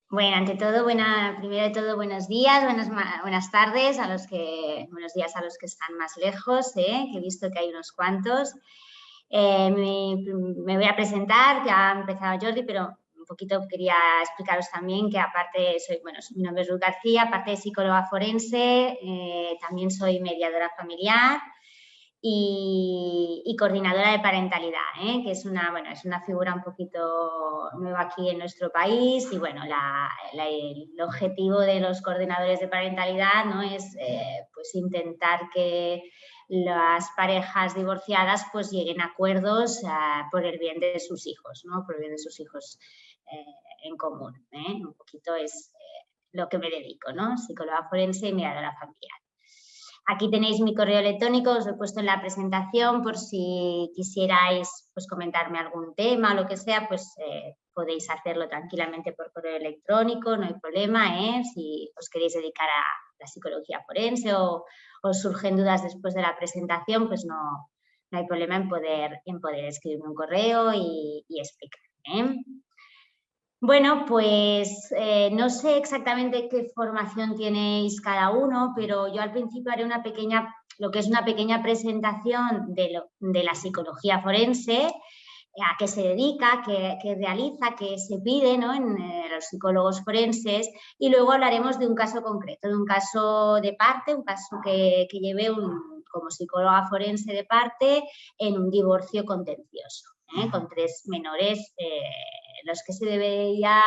Bueno, ante todo, primero de todo, buenos días, buenas tardes buenos días a los que están más lejos, que he visto que hay unos cuantos. Me voy a presentar, ya ha empezado Jordi, pero un poquito quería explicaros también que aparte mi nombre es Ruth García, aparte de psicóloga forense, también soy mediadora familiar y coordinadora de parentalidad, que es una figura un poquito nueva aquí en nuestro país y bueno, el objetivo de los coordinadores de parentalidad, ¿no? Es pues intentar que las parejas divorciadas pues lleguen a acuerdos por el bien de sus hijos, ¿no? Por el bien de sus hijos en común. Un poquito es lo que me dedico, ¿no? Psicóloga forense y mediadora familiar. Aquí tenéis mi correo electrónico, os lo he puesto en la presentación por si quisierais pues, comentarme algún tema o lo que sea, pues podéis hacerlo tranquilamente por correo electrónico, no hay problema, si os queréis dedicar a la psicología forense o os surgen dudas después de la presentación, pues no hay problema en poder escribirme un correo y explicarme. Bueno, pues no sé exactamente qué formación tenéis cada uno, pero yo al principio haré una pequeña presentación de la psicología forense, a qué se dedica, qué realiza, qué se pide, ¿no? en los psicólogos forenses, y luego hablaremos de un caso concreto, de un caso de parte, un caso que llevé como psicóloga forense de parte en un divorcio contencioso, con 3 menores, los que se debería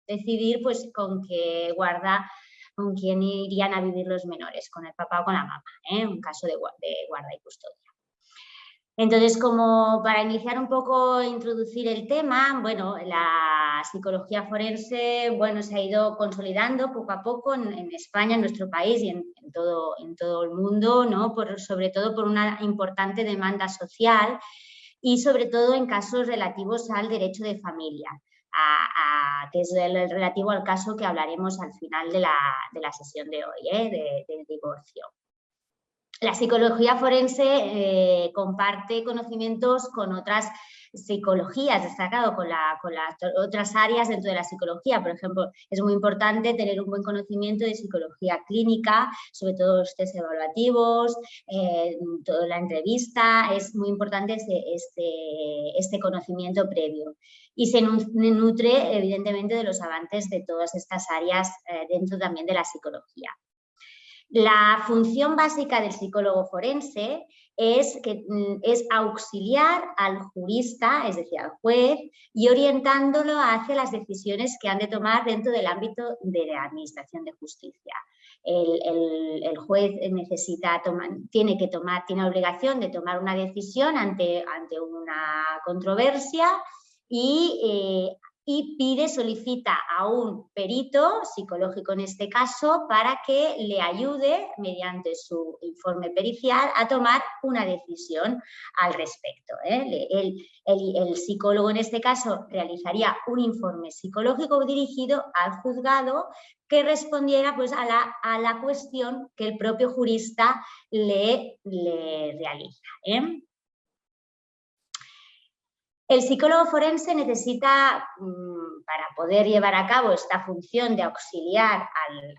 decidir pues con quién irían a vivir los menores, con el papá o con la mamá, un caso de guarda y custodia. Entonces, como para iniciar un poco, introducir el tema, bueno, la psicología forense, bueno, se ha ido consolidando poco a poco en España, en nuestro país y en todo el mundo, ¿no? Sobre todo por una importante demanda social y sobre todo en casos relativos al derecho de familia, que es el relativo al caso que hablaremos al final de la sesión de hoy, del divorcio. La psicología forense comparte conocimientos con otras psicologías, destacado con las otras áreas dentro de la psicología. Por ejemplo, es muy importante tener un buen conocimiento de psicología clínica, sobre todo los test evaluativos, toda la entrevista, es muy importante este conocimiento previo. Y se nutre, evidentemente, de los avances de todas estas áreas dentro también de la psicología. La función básica del psicólogo forense es auxiliar al jurista, es decir, al juez, y orientándolo hacia las decisiones que han de tomar dentro del ámbito de la administración de justicia. El juez tiene obligación de tomar una decisión ante una controversia y solicita a un perito psicológico en este caso para que le ayude mediante su informe pericial a tomar una decisión al respecto. El psicólogo en este caso realizaría un informe psicológico dirigido al juzgado que respondiera pues, a la cuestión que el propio jurista le realiza. El psicólogo forense necesita, para poder llevar a cabo esta función de auxiliar al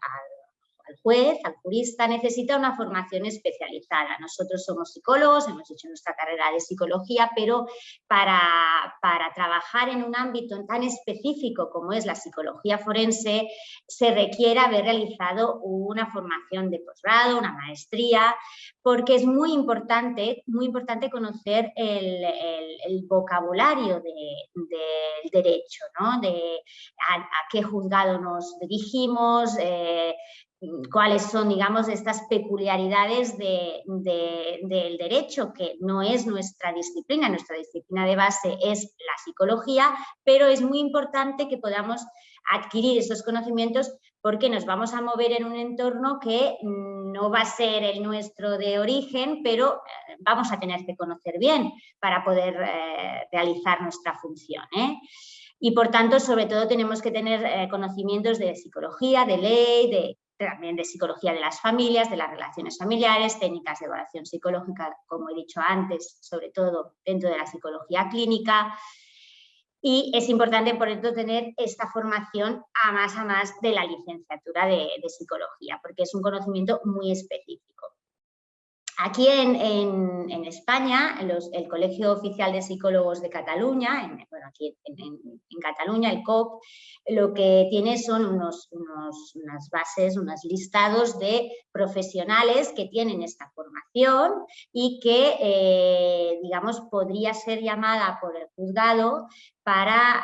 juez, al jurista, necesita una formación especializada. Nosotros somos psicólogos, hemos hecho nuestra carrera de psicología, pero para trabajar en un ámbito tan específico como es la psicología forense, se requiere haber realizado una formación de posgrado, una maestría, porque es muy importante conocer el vocabulario del derecho, ¿no? A qué juzgado nos dirigimos, cuáles son, digamos, estas peculiaridades del derecho, que no es nuestra disciplina de base es la psicología, pero es muy importante que podamos adquirir esos conocimientos porque nos vamos a mover en un entorno que no va a ser el nuestro de origen, pero vamos a tener que conocer bien para poder realizar nuestra función. Y por tanto, sobre todo, tenemos que tener conocimientos de psicología, de ley, también de psicología de las familias, de las relaciones familiares, técnicas de evaluación psicológica, como he dicho antes, sobre todo dentro de la psicología clínica. Y es importante, por eso, tener esta formación a más de la licenciatura de psicología, porque es un conocimiento muy específico. Aquí en España, el Colegio Oficial de Psicólogos de Cataluña, aquí en Cataluña, el COP, lo que tiene son unas bases, unos listados de profesionales que tienen esta formación y que, digamos, podría ser llamada por el juzgado para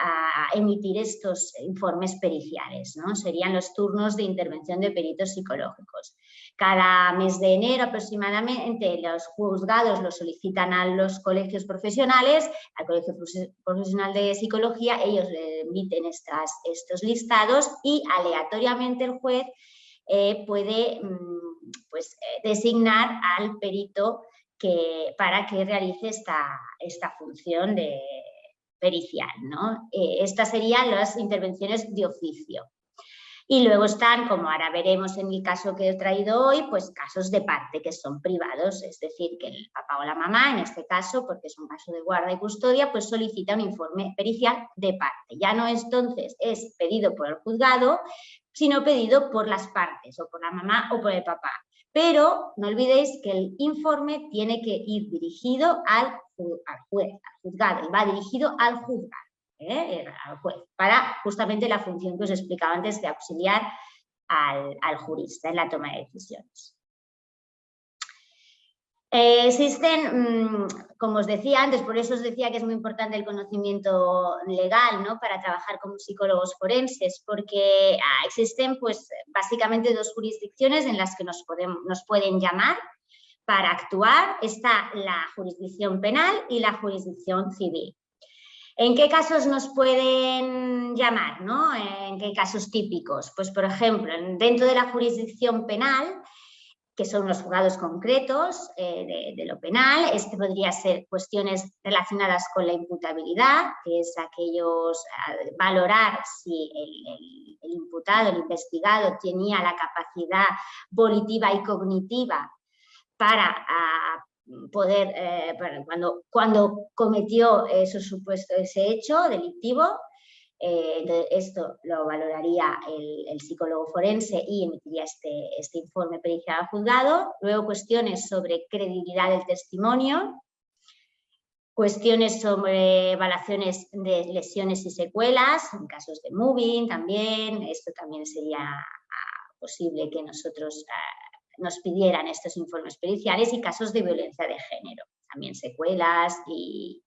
emitir estos informes periciales, ¿no? Serían los turnos de intervención de peritos psicológicos. Cada mes de enero aproximadamente los juzgados lo solicitan a los colegios profesionales, al Colegio Profesional de Psicología, ellos le emiten estos listados y aleatoriamente el juez puede designar al perito para que realice esta función pericial, ¿no? Estas serían las intervenciones de oficio. Y luego están, como ahora veremos en el caso que he traído hoy, pues casos de parte que son privados, es decir, que el papá o la mamá, en este caso, porque es un caso de guarda y custodia, pues solicita un informe pericial de parte. Ya no entonces es pedido por el juzgado, sino pedido por las partes, o por la mamá o por el papá. Pero no olvidéis que el informe tiene que ir dirigido al juez, al juzgado, y va dirigido al juzgado. Al juez, para justamente la función que os explicaba antes de auxiliar al jurista en la toma de decisiones. Existen, como os decía antes, por eso os decía que es muy importante el conocimiento legal, ¿no?, para trabajar como psicólogos forenses, porque existen pues básicamente dos jurisdicciones en las que nos pueden llamar para actuar. Está la jurisdicción penal y la jurisdicción civil. ¿En qué casos nos pueden llamar, ¿no? ¿En qué casos típicos? Pues, por ejemplo, dentro de la jurisdicción penal, que son los juzgados concretos de lo penal, podría ser cuestiones relacionadas con la imputabilidad, que es valorar si el imputado, el investigado, tenía la capacidad volitiva y cognitiva para poder, cuando cometió ese hecho delictivo. Entonces esto lo valoraría el psicólogo forense y emitiría este informe pericial al juzgado. Luego, cuestiones sobre credibilidad del testimonio, cuestiones sobre evaluaciones de lesiones y secuelas, en casos de moving también. Esto también sería posible que nosotros nos pidieran estos informes periciales, y casos de violencia de género, también secuelas y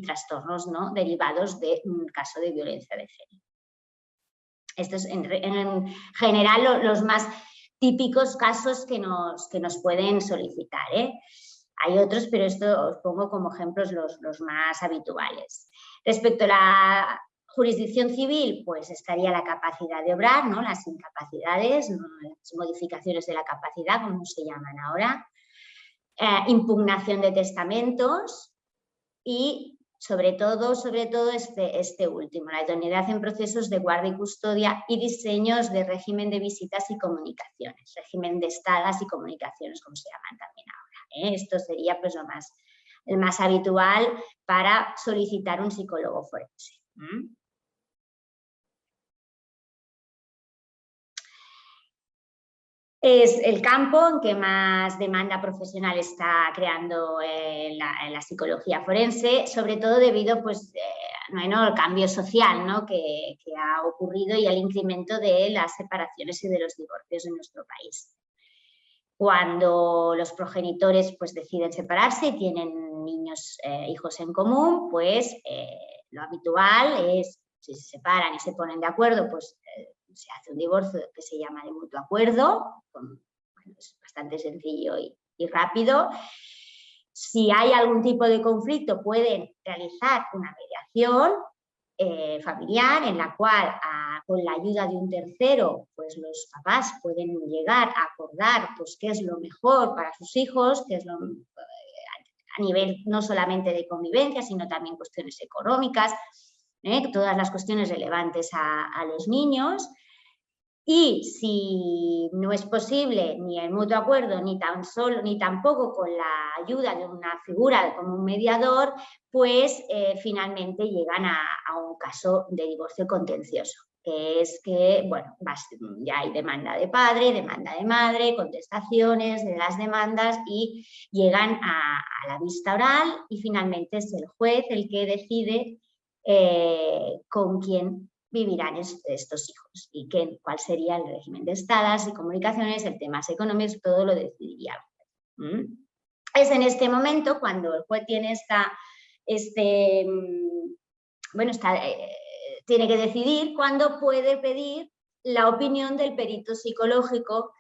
trastornos, ¿no?, derivados de un caso de violencia de género. Estos en general los más típicos casos que nos pueden solicitar, ¿eh? Hay otros, pero esto os pongo como ejemplos los más habituales. Respecto a la jurisdicción civil, pues estaría la capacidad de obrar, ¿no?, las incapacidades, ¿no?, las modificaciones de la capacidad, como se llaman ahora, impugnación de testamentos y, sobre todo este último, la idoneidad en procesos de guarda y custodia y diseños de régimen de visitas y comunicaciones, régimen de estadas y comunicaciones, como se llaman también ahora, ¿eh? Esto sería pues el más habitual para solicitar un psicólogo forense. Es el campo en que más demanda profesional está creando la psicología forense, sobre todo debido al cambio social, ¿no?, que ha ocurrido, y al incremento de las separaciones y de los divorcios en nuestro país. Cuando los progenitores pues deciden separarse y tienen hijos en común, pues lo habitual es, si se separan y se ponen de acuerdo, pues se hace un divorcio que se llama de mutuo acuerdo, es bastante sencillo y rápido. Si hay algún tipo de conflicto, pueden realizar una mediación familiar, en la cual con la ayuda de un tercero, pues los papás pueden llegar a acordar pues qué es lo mejor para sus hijos, qué es a nivel no solamente de convivencia, sino también cuestiones económicas, todas las cuestiones relevantes a los niños. Y si no es posible ni el mutuo acuerdo, ni tampoco con la ayuda de una figura como un mediador, pues finalmente llegan a un caso de divorcio contencioso, que es que, bueno, ya hay demanda de padre, demanda de madre, contestaciones de las demandas y llegan a la vista oral y finalmente es el juez el que decide con quién vivirán estos hijos y cuál sería el régimen de estadas y comunicaciones, el temas económicos, todo lo decidiría el juez. Es en este momento cuando el juez tiene tiene que decidir cuándo puede pedir la opinión del perito psicológico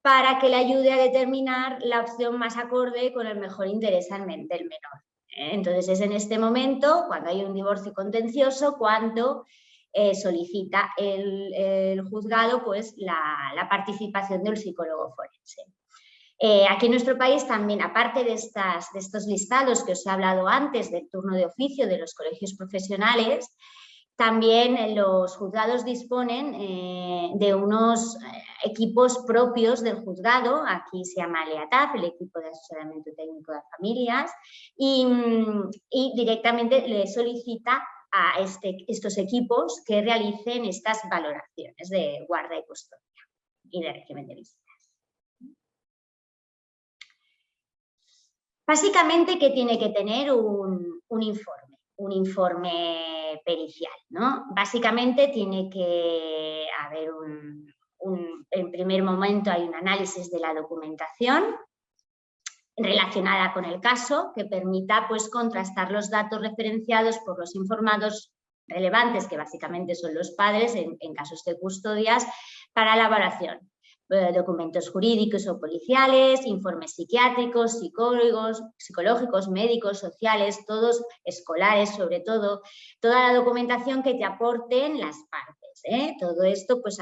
para que le ayude a determinar la opción más acorde con el mejor interés del menor. Entonces es en este momento, cuando hay un divorcio contencioso, cuando solicita el juzgado pues, la participación del psicólogo forense. Aquí en nuestro país también, aparte de estos listados que os he hablado antes del turno de oficio de los colegios profesionales, también los juzgados disponen de unos equipos propios del juzgado, aquí se llama LEATAF, el equipo de asesoramiento técnico de familias, y directamente le solicita a estos equipos que realicen estas valoraciones de guarda y custodia y de régimen de visitas. Básicamente, ¿qué tiene que tener un informe? Un informe pericial, ¿no? Básicamente tiene que haber en primer momento hay un análisis de la documentación relacionada con el caso que permita pues, contrastar los datos referenciados por los informados relevantes, que básicamente son los padres en casos de custodias, para la evaluación. Documentos jurídicos o policiales, informes psiquiátricos, psicológicos, médicos, sociales, todos escolares sobre todo, toda la documentación que te aporten las partes. Todo esto pues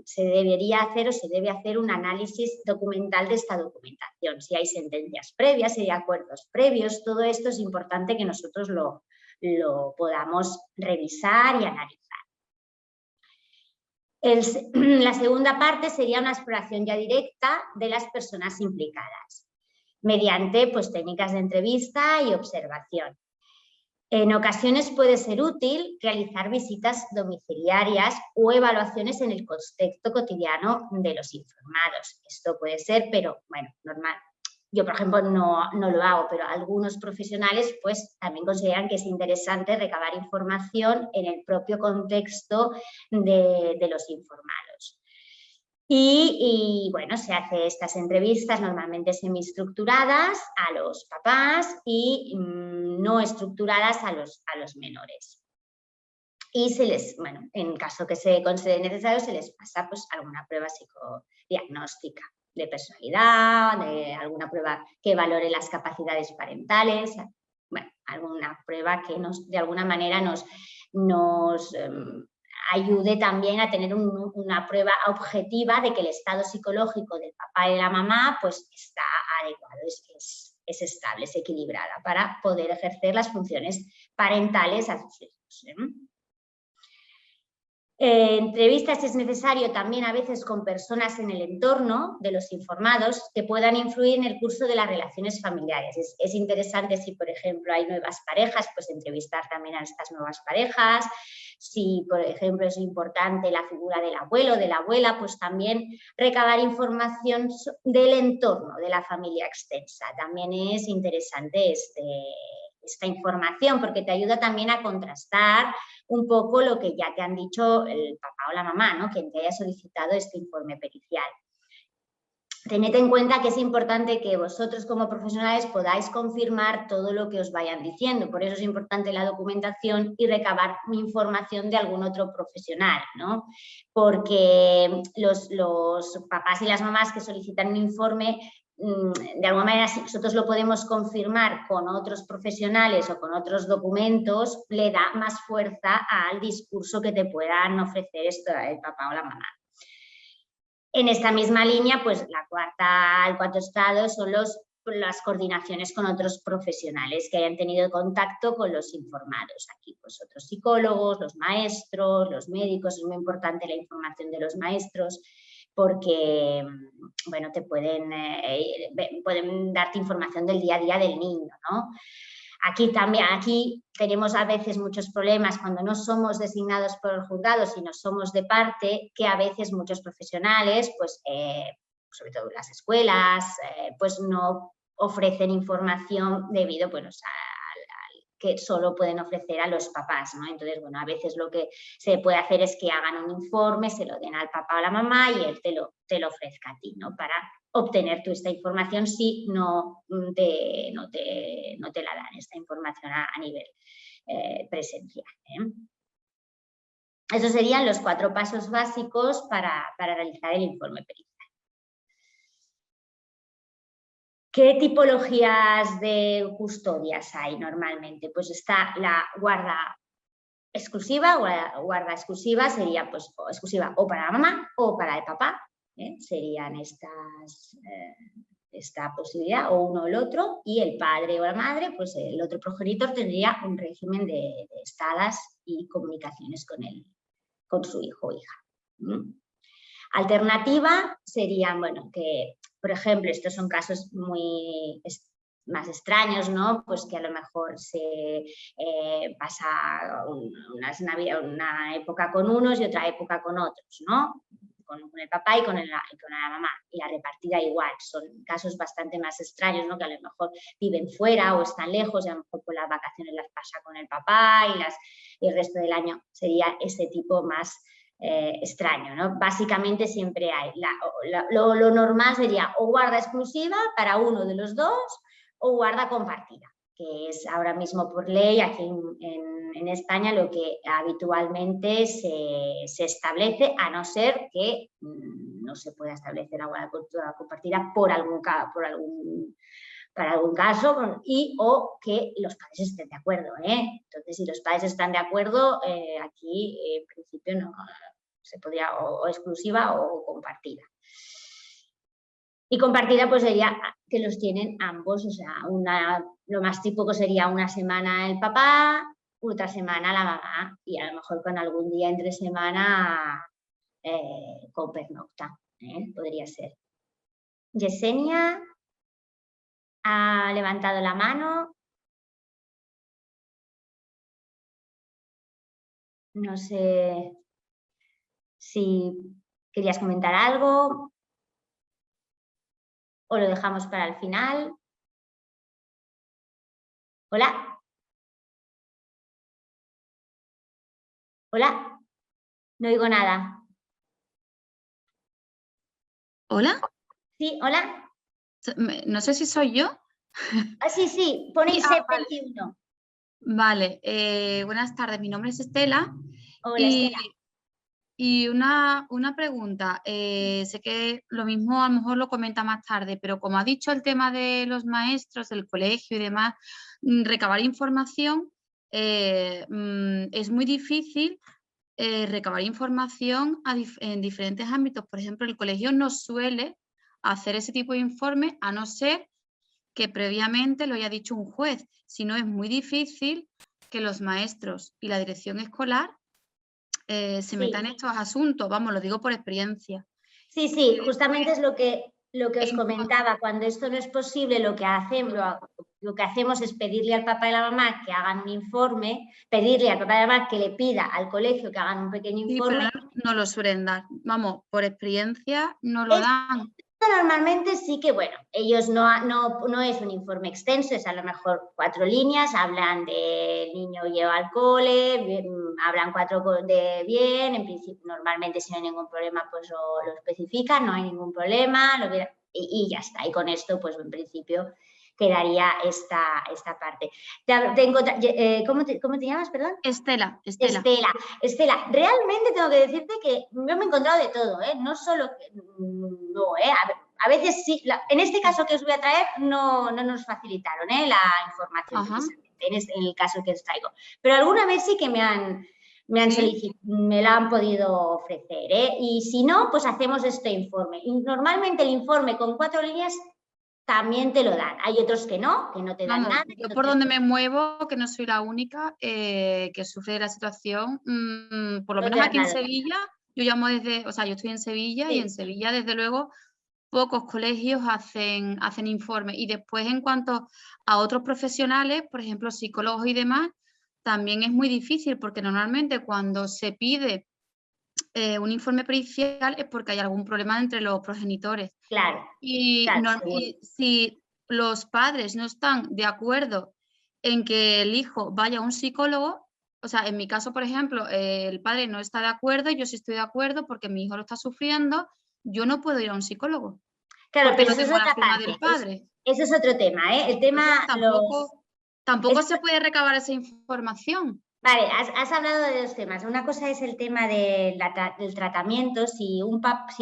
se debe hacer un análisis documental de esta documentación. Si hay sentencias previas, si hay acuerdos previos, todo esto es importante que nosotros lo podamos revisar y analizar. La segunda parte sería una exploración ya directa de las personas implicadas, mediante pues, técnicas de entrevista y observación. En ocasiones puede ser útil realizar visitas domiciliarias o evaluaciones en el contexto cotidiano de los informados. Esto puede ser, pero bueno, normal. Yo, por ejemplo, no lo hago, pero algunos profesionales pues, también consideran que es interesante recabar información en el propio contexto de los informados. Y bueno, se hace estas entrevistas normalmente semiestructuradas a los papás y no estructuradas a los menores. Y en caso que se considere necesario, se les pasa pues, alguna prueba psicodiagnóstica de personalidad, de alguna prueba que valore las capacidades parentales, bueno, alguna prueba que de alguna manera nos ayude también a tener una prueba objetiva de que el estado psicológico del papá y de la mamá pues, está adecuado, es estable, es equilibrada para poder ejercer las funciones parentales a sus hijos. Entrevistas es necesario también a veces con personas en el entorno de los informados que puedan influir en el curso de las relaciones familiares. Es interesante si, por ejemplo, hay nuevas parejas, pues entrevistar también a estas nuevas parejas. Si, por ejemplo, es importante la figura del abuelo o de la abuela, pues también recabar información del entorno de la familia extensa. También es interesante esta información porque te ayuda también a contrastar un poco lo que ya te han dicho el papá o la mamá, ¿no? Quien te haya solicitado este informe pericial. Tened en cuenta que es importante que vosotros como profesionales podáis confirmar todo lo que os vayan diciendo. Por eso es importante la documentación y recabar información de algún otro profesional, ¿no? Porque los papás y las mamás que solicitan un informe, de alguna manera, si nosotros lo podemos confirmar con otros profesionales o con otros documentos, le da más fuerza al discurso que te puedan ofrecer el papá o la mamá. En esta misma línea, pues el cuarto estado son los las coordinaciones con otros profesionales que hayan tenido contacto con los informados. Aquí pues otros psicólogos, los maestros, los médicos, es muy importante la información de los maestros porque, bueno, te pueden darte información del día a día del niño, ¿no? Aquí tenemos a veces muchos problemas cuando no somos designados por el juzgado, sino somos de parte, que a veces muchos profesionales, pues sobre todo las escuelas, pues no ofrecen información debido pues, que solo pueden ofrecer a los papás, ¿no? Entonces, bueno, a veces lo que se puede hacer es que hagan un informe, se lo den al papá o a la mamá y él te lo ofrezca a ti, ¿no? Para obtener tú esta información si no te la dan esta información a nivel presencial, ¿eh? Esos serían los 4 pasos básicos para realizar el informe pericial. ¿Qué tipologías de custodias hay normalmente? Pues está la guarda exclusiva, guarda exclusiva sería pues exclusiva o para la mamá o para el papá, serían esta posibilidad, o uno o el otro, y el padre o la madre, pues el otro progenitor tendría un régimen de estadas y comunicaciones con su hijo o hija. Alternativa serían, bueno, que por ejemplo, estos son casos muy más extraños, ¿no? Pues que a lo mejor se pasa una época con unos y otra época con otros, ¿no? Con el papá y con la mamá, y la repartida igual. Son casos bastante más extraños, ¿no? Que a lo mejor viven fuera o están lejos y a lo mejor por las vacaciones las pasa con el papá y el resto del año sería ese tipo más extraño, ¿no? Básicamente siempre hay, lo normal sería o guarda exclusiva para uno de los dos o guarda compartida, que es ahora mismo por ley aquí en España lo que habitualmente se establece, a no ser que no se pueda establecer la guarda compartida por algún caso o que los padres estén de acuerdo, ¿eh? Entonces, si los padres están de acuerdo, aquí en principio no se podría o exclusiva o compartida. Y compartida pues sería que los tienen ambos, o sea, lo más típico sería una semana el papá, otra semana la mamá y a lo mejor con algún día entre semana con pernocta, podría ser. Yesenia ha levantado la mano. No sé si querías comentar algo o lo dejamos para el final. Hola. Hola. No oigo nada. ¿Hola? Sí, hola. No sé si soy yo. Sí, pone ISEP21. Vale, buenas tardes, mi nombre es Estela. Hola, Estela. Y una pregunta, sé que lo mismo a lo mejor lo comenta más tarde, pero como ha dicho el tema de los maestros, del colegio y demás, recabar información, es muy difícil recabar información en diferentes ámbitos. Por ejemplo, el colegio no suele hacer ese tipo de informe a no ser que previamente lo haya dicho un juez, si no es muy difícil que los maestros y la dirección escolar se metan en estos asuntos, vamos, lo digo por experiencia. Sí, justamente es lo que os comentaba, cuando esto no es posible, lo que hacemos es pedirle al papá y a la mamá que hagan un informe, pedirle al papá y a la mamá que le pida al colegio que hagan un pequeño informe. Sí, pero no lo suelen dar, vamos, por experiencia no lo dan. Normalmente sí que, bueno, ellos no es un informe extenso, es a lo mejor 4 líneas, hablan del niño lleva al cole, hablan 4 de bien, en principio normalmente si no hay ningún problema pues lo especifican, no hay ningún problema, y ya está, y con esto pues en principio quedaría esta parte. ¿Cómo te llamas, perdón? Estela. Estela, realmente tengo que decirte que yo me he encontrado de todo, no solo... a veces sí, en este caso que os voy a traer no nos facilitaron la información, en el caso que os traigo. Pero alguna vez sí que me la han podido ofrecer, y si no, pues hacemos este informe. Y normalmente el informe con 4 líneas también te lo dan. Hay otros que no te dan nada. Yo por donde me muevo, que no soy la única que sufre de la situación, por lo menos aquí en Sevilla, yo llamo desde, o sea, yo estoy en Sevilla y en Sevilla, desde luego, pocos colegios hacen informes. Y después, en cuanto a otros profesionales, por ejemplo, psicólogos y demás, también es muy difícil, porque normalmente cuando se pide un informe pericial es porque hay algún problema entre los progenitores. Claro. Y si los padres no están de acuerdo en que el hijo vaya a un psicólogo, o sea, en mi caso, por ejemplo, el padre no está de acuerdo, yo sí estoy de acuerdo porque mi hijo lo está sufriendo, yo no puedo ir a un psicólogo. Claro, porque pero no eso es tengo la otra firma parte. del padre. Eso es otro tema, ¿eh? El tema... Tampoco se puede recabar esa información. Vale, has hablado de dos temas. Una cosa es el tema del tratamiento. Si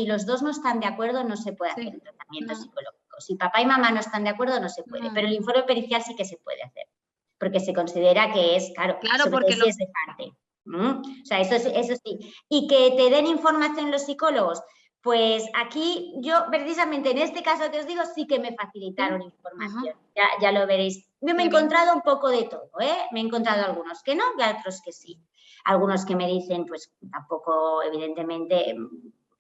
los dos no están de acuerdo, no se puede hacer un tratamiento psicológico. Si papá y mamá no están de acuerdo, no se puede. Pero el informe pericial sí que se puede hacer, porque se considera que es, claro sobre todo si es de parte. O sea, eso sí. Y que te den información los psicólogos, pues aquí yo, precisamente en este caso que os digo, sí que me facilitaron información. Ya lo veréis. Yo me he encontrado un poco de todo, ¿eh? Me he encontrado algunos que no y otros que sí. Algunos que me dicen, pues tampoco, evidentemente,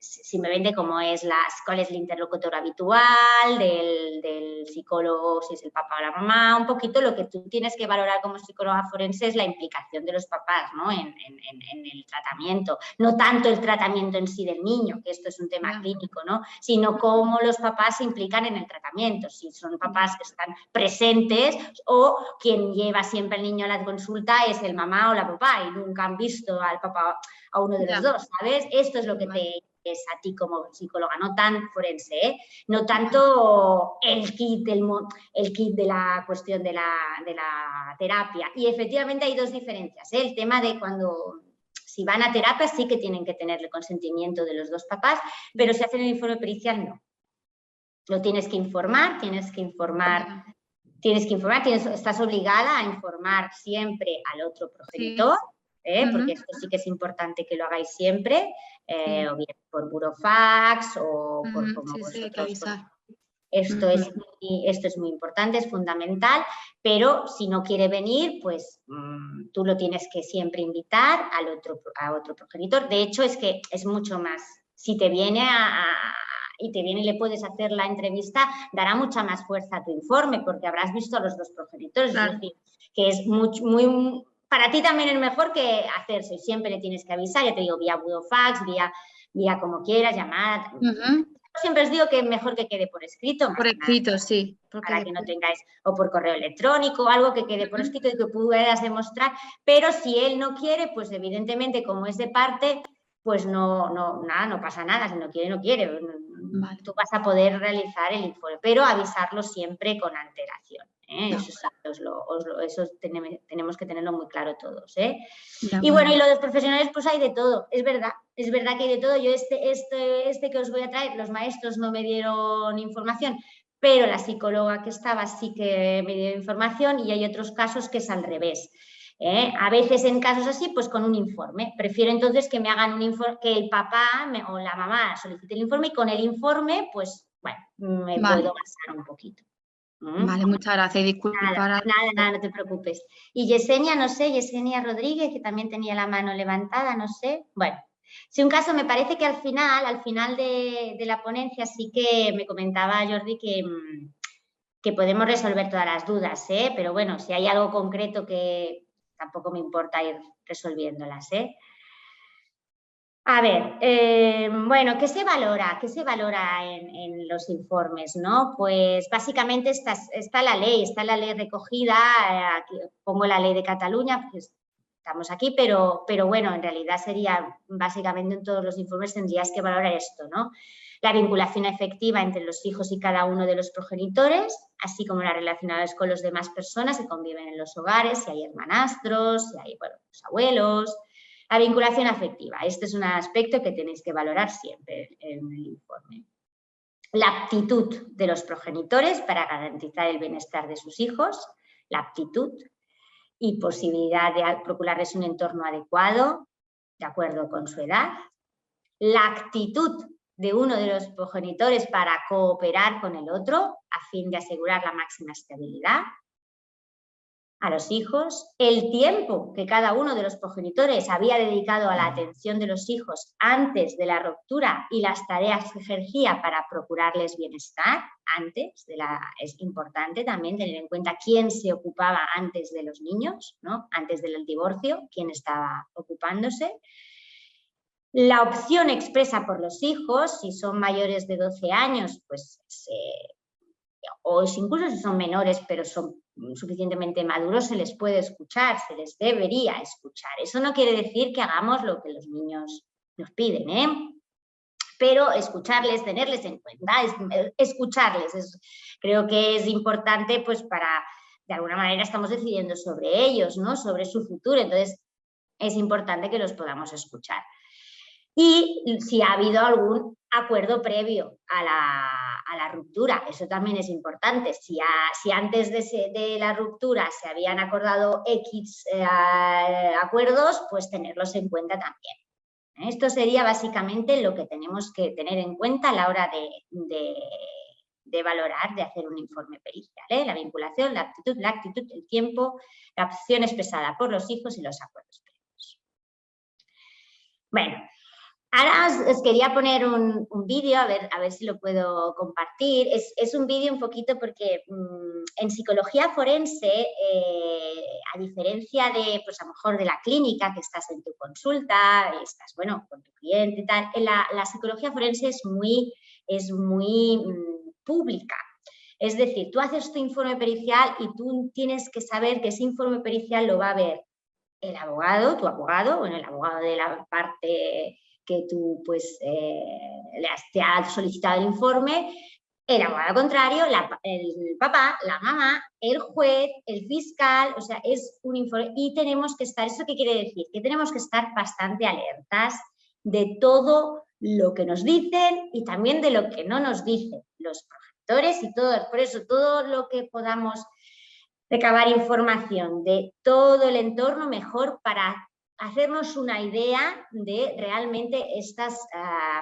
si me vende cuál es el interlocutor habitual del psicólogo, si es el papá o la mamá, un poquito lo que tú tienes que valorar como psicóloga forense es la implicación de los papás, ¿no? en el tratamiento. No tanto el tratamiento en sí del niño, que esto es un tema clínico, ¿no? Sino cómo los papás se implican en el tratamiento, si son papás que están presentes o quien lleva siempre al niño a la consulta es el mamá o la papá y nunca han visto al papá, a uno de los dos, ¿sabes? Esto es lo que te es a ti como psicóloga, no tan forense, ¿eh? No tanto el kit de la cuestión de la terapia. Y efectivamente hay dos diferencias, ¿eh? El tema de si van a terapia sí que tienen que tener el consentimiento de los dos papás, pero si hacen el informe pericial no. Lo tienes que informar, estás obligada a informar siempre al otro progenitor, porque esto sí que es importante que lo hagáis siempre, o bien por burofax o por como vosotros. Esto es muy importante, es fundamental, pero si no quiere venir, pues tú lo tienes que siempre invitar a otro progenitor. De hecho, es que es mucho más. Si te viene y le puedes hacer la entrevista, dará mucha más fuerza a tu informe, porque habrás visto a los dos progenitores. Claro. Es decir, que es muy para ti también es mejor que hacerse. Siempre le tienes que avisar, ya te digo, vía burofax, vía como quieras, llamada. Siempre os digo que es mejor que quede por escrito. Por escrito, sí. Para que no tengáis, o por correo electrónico, algo que quede por escrito y que puedas demostrar. Pero si él no quiere, pues evidentemente, como es de parte, pues no pasa nada. Si no quiere, no quiere. Vale. Tú vas a poder realizar el informe, pero avisarlo siempre con antelación. Eso tenemos que tenerlo muy claro todos. Y bueno, y lo de los profesionales, pues hay de todo. Es verdad que hay de todo. Yo este que os voy a traer, los maestros no me dieron información, pero la psicóloga que estaba sí que me dio información y hay otros casos que es al revés. A veces en casos así, pues con un informe. Prefiero entonces que me hagan un informe, que el papá o la mamá solicite el informe y con el informe, pues bueno, me puedo basar un poquito. Vale, muchas gracias. Disculpa. Nada, no te preocupes. Y Yesenia, no sé, Yesenia Rodríguez, que también tenía la mano levantada, no sé. Bueno, si un caso me parece que al final de la ponencia sí que me comentaba Jordi que podemos resolver todas las dudas, pero bueno, si hay algo concreto que tampoco me importa ir resolviéndolas, A ver, bueno, ¿qué se valora? ¿Qué se valora en los informes, no? Pues básicamente está la ley recogida, aquí pongo la ley de Cataluña, pues estamos aquí, pero bueno, en realidad sería, básicamente en todos los informes tendrías que valorar esto, ¿no? La vinculación efectiva entre los hijos y cada uno de los progenitores, así como las relacionadas con las demás personas que conviven en los hogares, si hay hermanastros, si hay, bueno, los abuelos. La vinculación afectiva, este es un aspecto que tenéis que valorar siempre en el informe. La aptitud de los progenitores para garantizar el bienestar de sus hijos, la aptitud y posibilidad de procurarles un entorno adecuado, de acuerdo con su edad. La actitud de uno de los progenitores para cooperar con el otro a fin de asegurar la máxima estabilidad a los hijos, el tiempo que cada uno de los progenitores había dedicado a la atención de los hijos antes de la ruptura y las tareas que ejercía para procurarles bienestar es importante también tener en cuenta quién se ocupaba antes de los niños, ¿no? Antes del divorcio, quién estaba ocupándose. La opción expresa por los hijos, si son mayores de 12 años, pues o incluso si son menores pero son suficientemente maduros, se les puede escuchar, se les debería escuchar. Eso no quiere decir que hagamos lo que los niños nos piden, ¿eh? Pero escucharles, tenerles en cuenta, escucharles, creo que es importante pues para, de alguna manera estamos decidiendo sobre ellos, ¿no? Sobre su futuro, entonces es importante que los podamos escuchar. Y si ha habido algún acuerdo previo a la ruptura, eso también es importante. Si antes de la ruptura se habían acordado X acuerdos, pues tenerlos en cuenta también. Esto sería básicamente lo que tenemos que tener en cuenta a la hora de valorar, de hacer un informe pericial, ¿eh? La vinculación, la actitud, el tiempo, la opción expresada por los hijos y los acuerdos previos. Bueno. Ahora os quería poner un vídeo, a ver si lo puedo compartir. Es un vídeo un poquito porque en psicología forense, a diferencia de, pues a lo mejor de la clínica, que estás en tu consulta, estás, bueno, con tu cliente y tal, la psicología forense es muy pública. Es decir, tú haces tu informe pericial y tú tienes que saber que ese informe pericial lo va a ver el abogado, tu abogado, bueno, el abogado de la parte que tú pues te ha solicitado el informe, el abogado contrario, el papá, la mamá, el juez, el fiscal, o sea, es un informe y tenemos que estar, ¿eso qué quiere decir? Que tenemos que estar bastante alertas de todo lo que nos dicen y también de lo que no nos dicen los progenitores y todo, por eso todo lo que podamos recabar información de todo el entorno mejor para hacernos una idea de realmente estas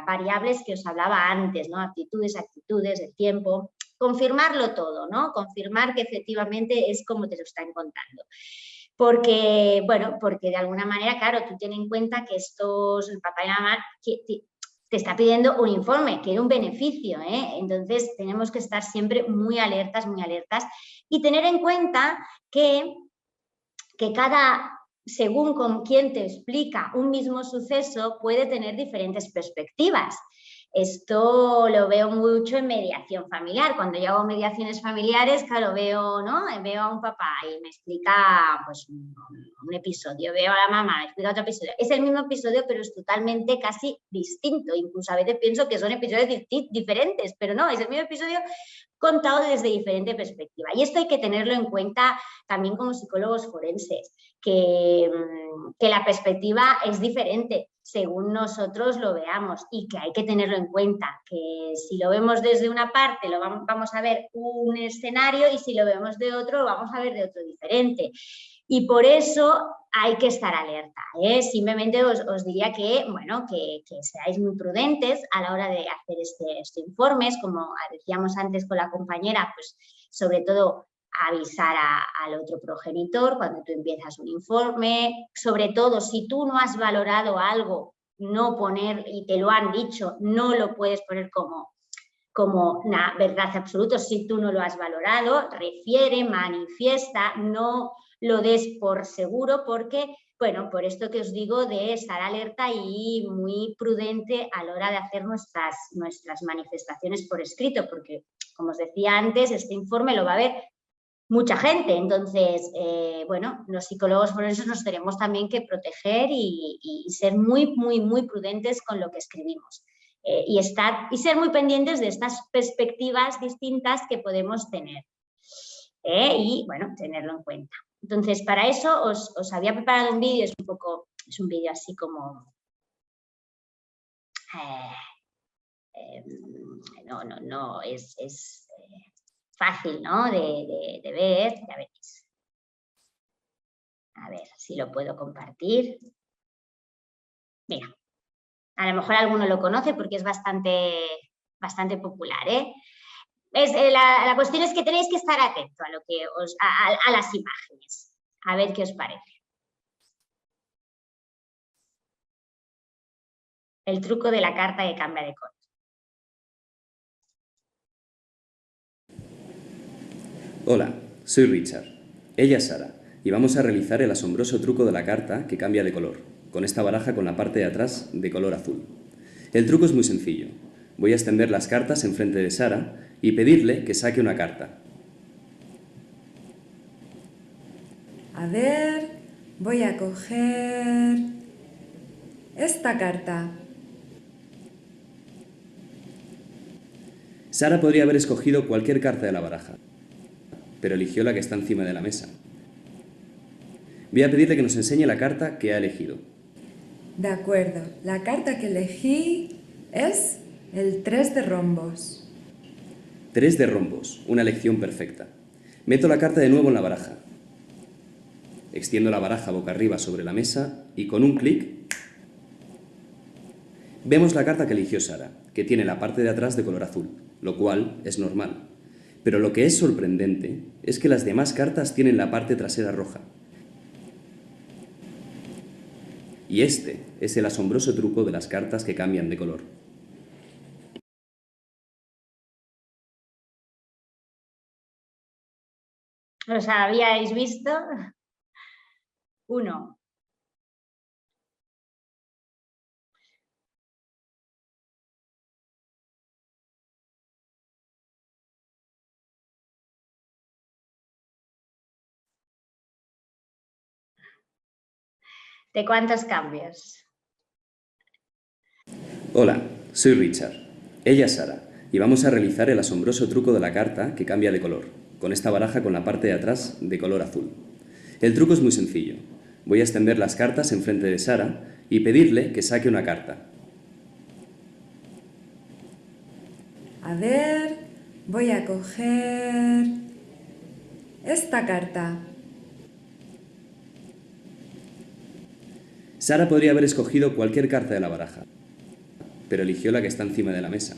variables que os hablaba antes, ¿no? Aptitudes, actitudes, el tiempo, confirmarlo todo, ¿no? Confirmar que efectivamente es como te lo están contando. Porque, bueno, porque de alguna manera, claro, tú ten en cuenta que el papá y la mamá te está pidiendo un informe, quiere un beneficio, ¿eh? Entonces tenemos que estar siempre muy alertas y tener en cuenta que según con quién te explica un mismo suceso, puede tener diferentes perspectivas. Esto lo veo mucho en mediación familiar. Cuando yo hago mediaciones familiares, claro, veo a un papá y me explica pues, un episodio, veo a la mamá, me explica otro episodio. Es el mismo episodio, pero es totalmente casi distinto. Incluso a veces pienso que son episodios diferentes, pero no, es el mismo episodio contado desde diferente perspectiva. Y esto hay que tenerlo en cuenta también como psicólogos forenses, que la perspectiva es diferente según nosotros lo veamos y que hay que tenerlo en cuenta, que si lo vemos desde una parte vamos a ver un escenario y si lo vemos de otro lo vamos a ver de otro diferente. Y por eso hay que estar alerta, ¿eh? Simplemente os diría que, bueno, que seáis muy prudentes a la hora de hacer este informes, como decíamos antes con la compañera, pues sobre todo avisar al otro progenitor cuando tú empiezas un informe, sobre todo si tú no has valorado algo, no poner, y te lo han dicho, no lo puedes poner como una verdad absoluta. Si tú no lo has valorado, refiere, manifiesta, no lo des por seguro porque, bueno, por esto que os digo de estar alerta y muy prudente a la hora de hacer nuestras manifestaciones por escrito, porque, como os decía antes, este informe lo va a ver mucha gente. Entonces, bueno, los psicólogos forenses nos tenemos también que proteger y ser muy prudentes con lo que escribimos. Y ser muy pendientes de estas perspectivas distintas que podemos tener. Y, bueno, tenerlo en cuenta. Entonces, para eso os había preparado un vídeo, es un vídeo así como... no, es fácil, ¿no? de ver, ya veréis. A ver si lo puedo compartir. Mira. A lo mejor alguno lo conoce porque es bastante popular, ¿eh? La cuestión es que tenéis que estar atento a, a las imágenes, a ver qué os parece. El truco de la carta que cambia de color. Hola, soy Richard. Ella es Sara y vamos a realizar el asombroso truco de la carta que cambia de color, con esta baraja con la parte de atrás de color azul. El truco es muy sencillo. Voy a extender las cartas enfrente de Sara y pedirle que saque una carta. A ver, voy a coger esta carta. Sara podría haber escogido cualquier carta de la baraja, pero eligió la que está encima de la mesa. Voy a pedirle que nos enseñe la carta que ha elegido. De acuerdo, la carta que elegí es el 3 de rombos. 3 de rombos, una elección perfecta. Meto la carta de nuevo en la baraja. Extiendo la baraja boca arriba sobre la mesa y con un clic vemos la carta que eligió Sara, que tiene la parte de atrás de color azul, lo cual es normal. Pero lo que es sorprendente es que las demás cartas tienen la parte trasera roja. Y este es el asombroso truco de las cartas que cambian de color. ¿Los habíais visto? 1. ¿De cuántos cambios? Hola, soy Richard. Ella es Sara y vamos a realizar el asombroso truco de la carta que cambia de color, con esta baraja con la parte de atrás de color azul. El truco es muy sencillo. Voy a extender las cartas enfrente de Sara y pedirle que saque una carta. A ver, voy a coger esta carta. Sara podría haber escogido cualquier carta de la baraja, pero eligió la que está encima de la mesa.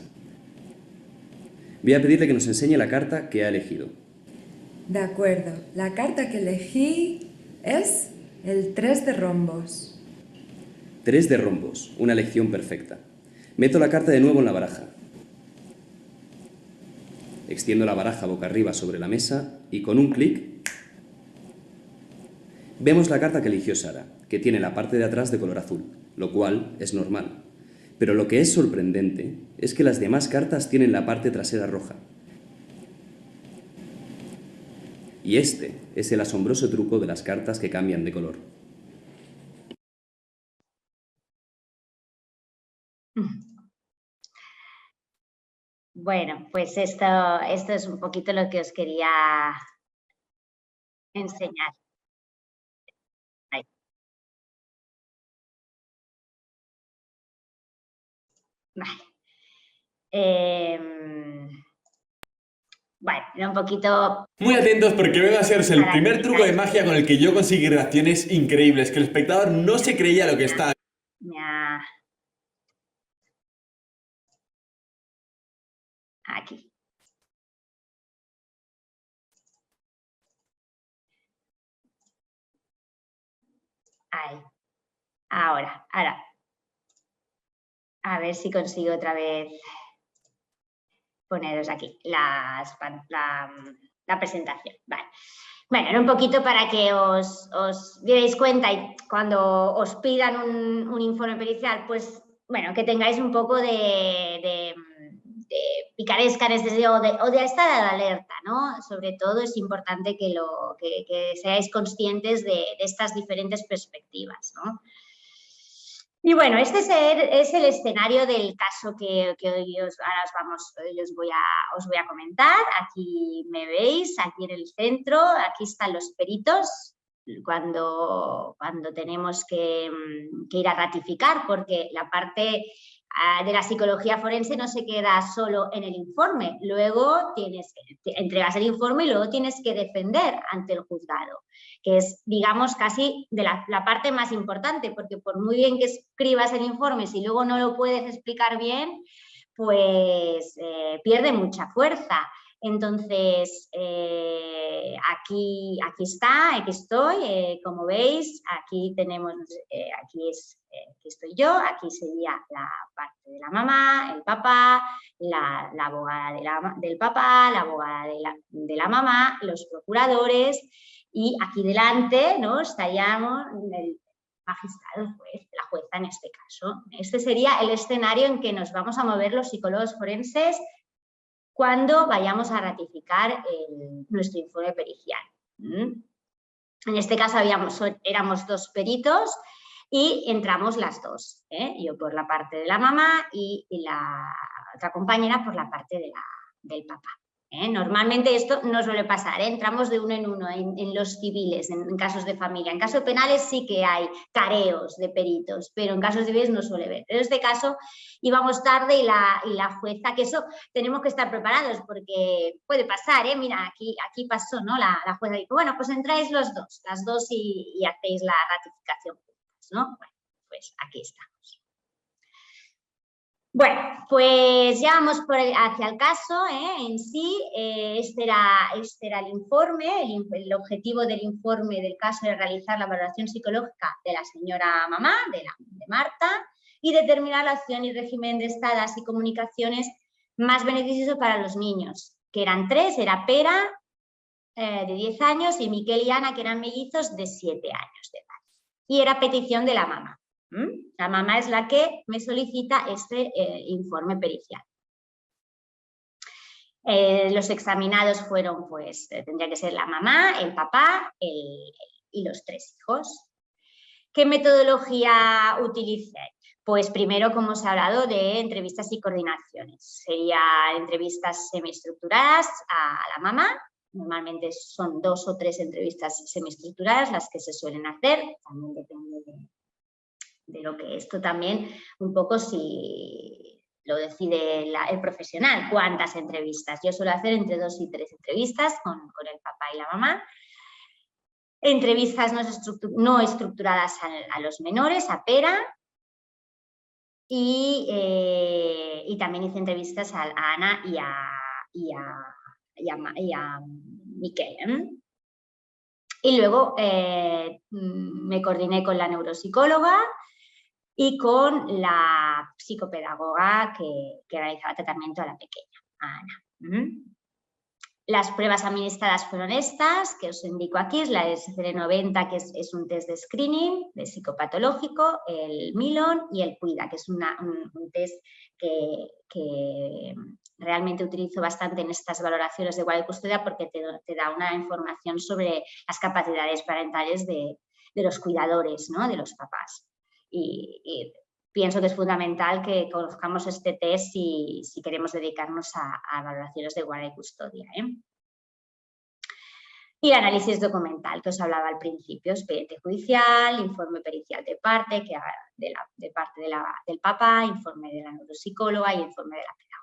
Voy a pedirle que nos enseñe la carta que ha elegido. De acuerdo, la carta que elegí es el 3 de rombos. 3 de rombos, una elección perfecta. Meto la carta de nuevo en la baraja. Extiendo la baraja boca arriba sobre la mesa y con un clic vemos la carta que eligió Sara, que tiene la parte de atrás de color azul, lo cual es normal. Pero lo que es sorprendente es que las demás cartas tienen la parte trasera roja. Y este es el asombroso truco de las cartas que cambian de color. Bueno, pues esto es un poquito lo que os quería enseñar. Ahí. Vale. Bueno, era un poquito... Muy atentos porque venga a ser el primer truco de magia con el que yo conseguí reacciones increíbles, que el espectador no se creía lo que estaba. Aquí. Ahí. Ahora. A ver si consigo otra vez poneros aquí la presentación. Vale. Bueno, era un poquito para que os dierais cuenta y cuando os pidan un informe pericial, pues, bueno, que tengáis un poco de picaresca en este sentido, o de estar a la alerta, ¿no? Sobre todo es importante que seáis conscientes de estas diferentes perspectivas, ¿no? Y bueno, este es el escenario del caso que hoy os voy a comentar. Aquí me veis, aquí en el centro, aquí están los peritos cuando tenemos que ir a ratificar, porque la parte de la psicología forense no se queda solo en el informe, luego entregas el informe y luego tienes que defender ante el juzgado, que es, digamos, casi de la parte más importante, porque por muy bien que escribas el informe, si luego no lo puedes explicar bien, pues pierde mucha fuerza. Entonces, aquí estoy, como veis, aquí tenemos, aquí estoy yo, aquí sería la parte de la mamá, el papá, la abogada del papá, la abogada de la mamá, los procuradores, y aquí delante, ¿no?, estaríamos el magistrado, el juez, la jueza en este caso. Este sería el escenario en que nos vamos a mover los psicólogos forenses cuando vayamos a ratificar nuestro informe pericial. En este caso éramos 2 peritos y entramos las 2, yo por la parte de la mamá y la otra compañera por la parte del papá. Normalmente esto no suele pasar, entramos de uno en uno en los civiles, en casos de familia. En casos penales sí que hay careos de peritos, pero en casos civiles no suele haber. En este caso íbamos tarde y la jueza, que eso tenemos que estar preparados porque puede pasar, mira, aquí pasó, ¿no? La jueza dijo, bueno, pues entráis las dos y hacéis la ratificación juntas, ¿no? Bueno, pues aquí estamos. Bueno, pues ya vamos hacia el caso en sí. Este era el informe. El objetivo del informe del caso era realizar la valoración psicológica de la señora mamá, de Marta, y determinar la acción y régimen de estadas y comunicaciones más beneficiosos para los niños, que eran 3, era Pera, de 10 años, y Miquel y Ana, que eran mellizos de 7 años de edad. Y era petición de la mamá. La mamá es la que me solicita este informe pericial. Los examinados fueron, pues, tendría que ser la mamá, el papá y los 3 hijos. ¿Qué metodología utilicé? Pues primero, como os he hablado, de entrevistas y coordinaciones. Serían entrevistas semiestructuradas a la mamá. Normalmente son 2 o 3 entrevistas semiestructuradas las que se suelen hacer. También depende de lo que esto también un poco si lo decide el profesional, cuántas entrevistas. Yo suelo hacer entre 2 y 3 entrevistas con el papá y la mamá. Entrevistas no estructuradas a los menores, a Pera, y también hice entrevistas a Ana y a Miquel. Y luego me coordiné con la neuropsicóloga y con la psicopedagoga que realizaba tratamiento a la pequeña, a Ana. Las pruebas administradas fueron estas, que os indico aquí, es la SCD-90, que es un test de screening, de psicopatológico, el Milon y el PUIDA, que es un test que realmente utilizo bastante en estas valoraciones de guardia y custodia porque te da una información sobre las capacidades parentales de los cuidadores, ¿no?, de los papás. Y pienso que es fundamental que conozcamos este test si queremos dedicarnos a valoraciones de guardia y custodia. Y análisis documental, que os hablaba al principio, expediente judicial, informe pericial de parte, de parte del papá, informe de la neuropsicóloga y informe de la pedagoga.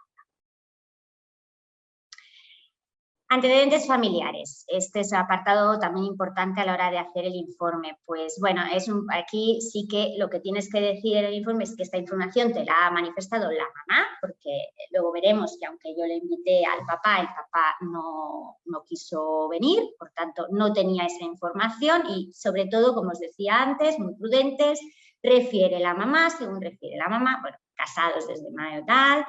Antecedentes familiares. Este es un apartado también importante a la hora de hacer el informe. Pues bueno, aquí sí que lo que tienes que decir en el informe es que esta información te la ha manifestado la mamá, porque luego veremos que aunque yo le invité al papá, el papá no quiso venir, por tanto no tenía esa información y sobre todo, como os decía antes, muy prudentes, refiere la mamá, según refiere la mamá, bueno, casados desde mayo tal,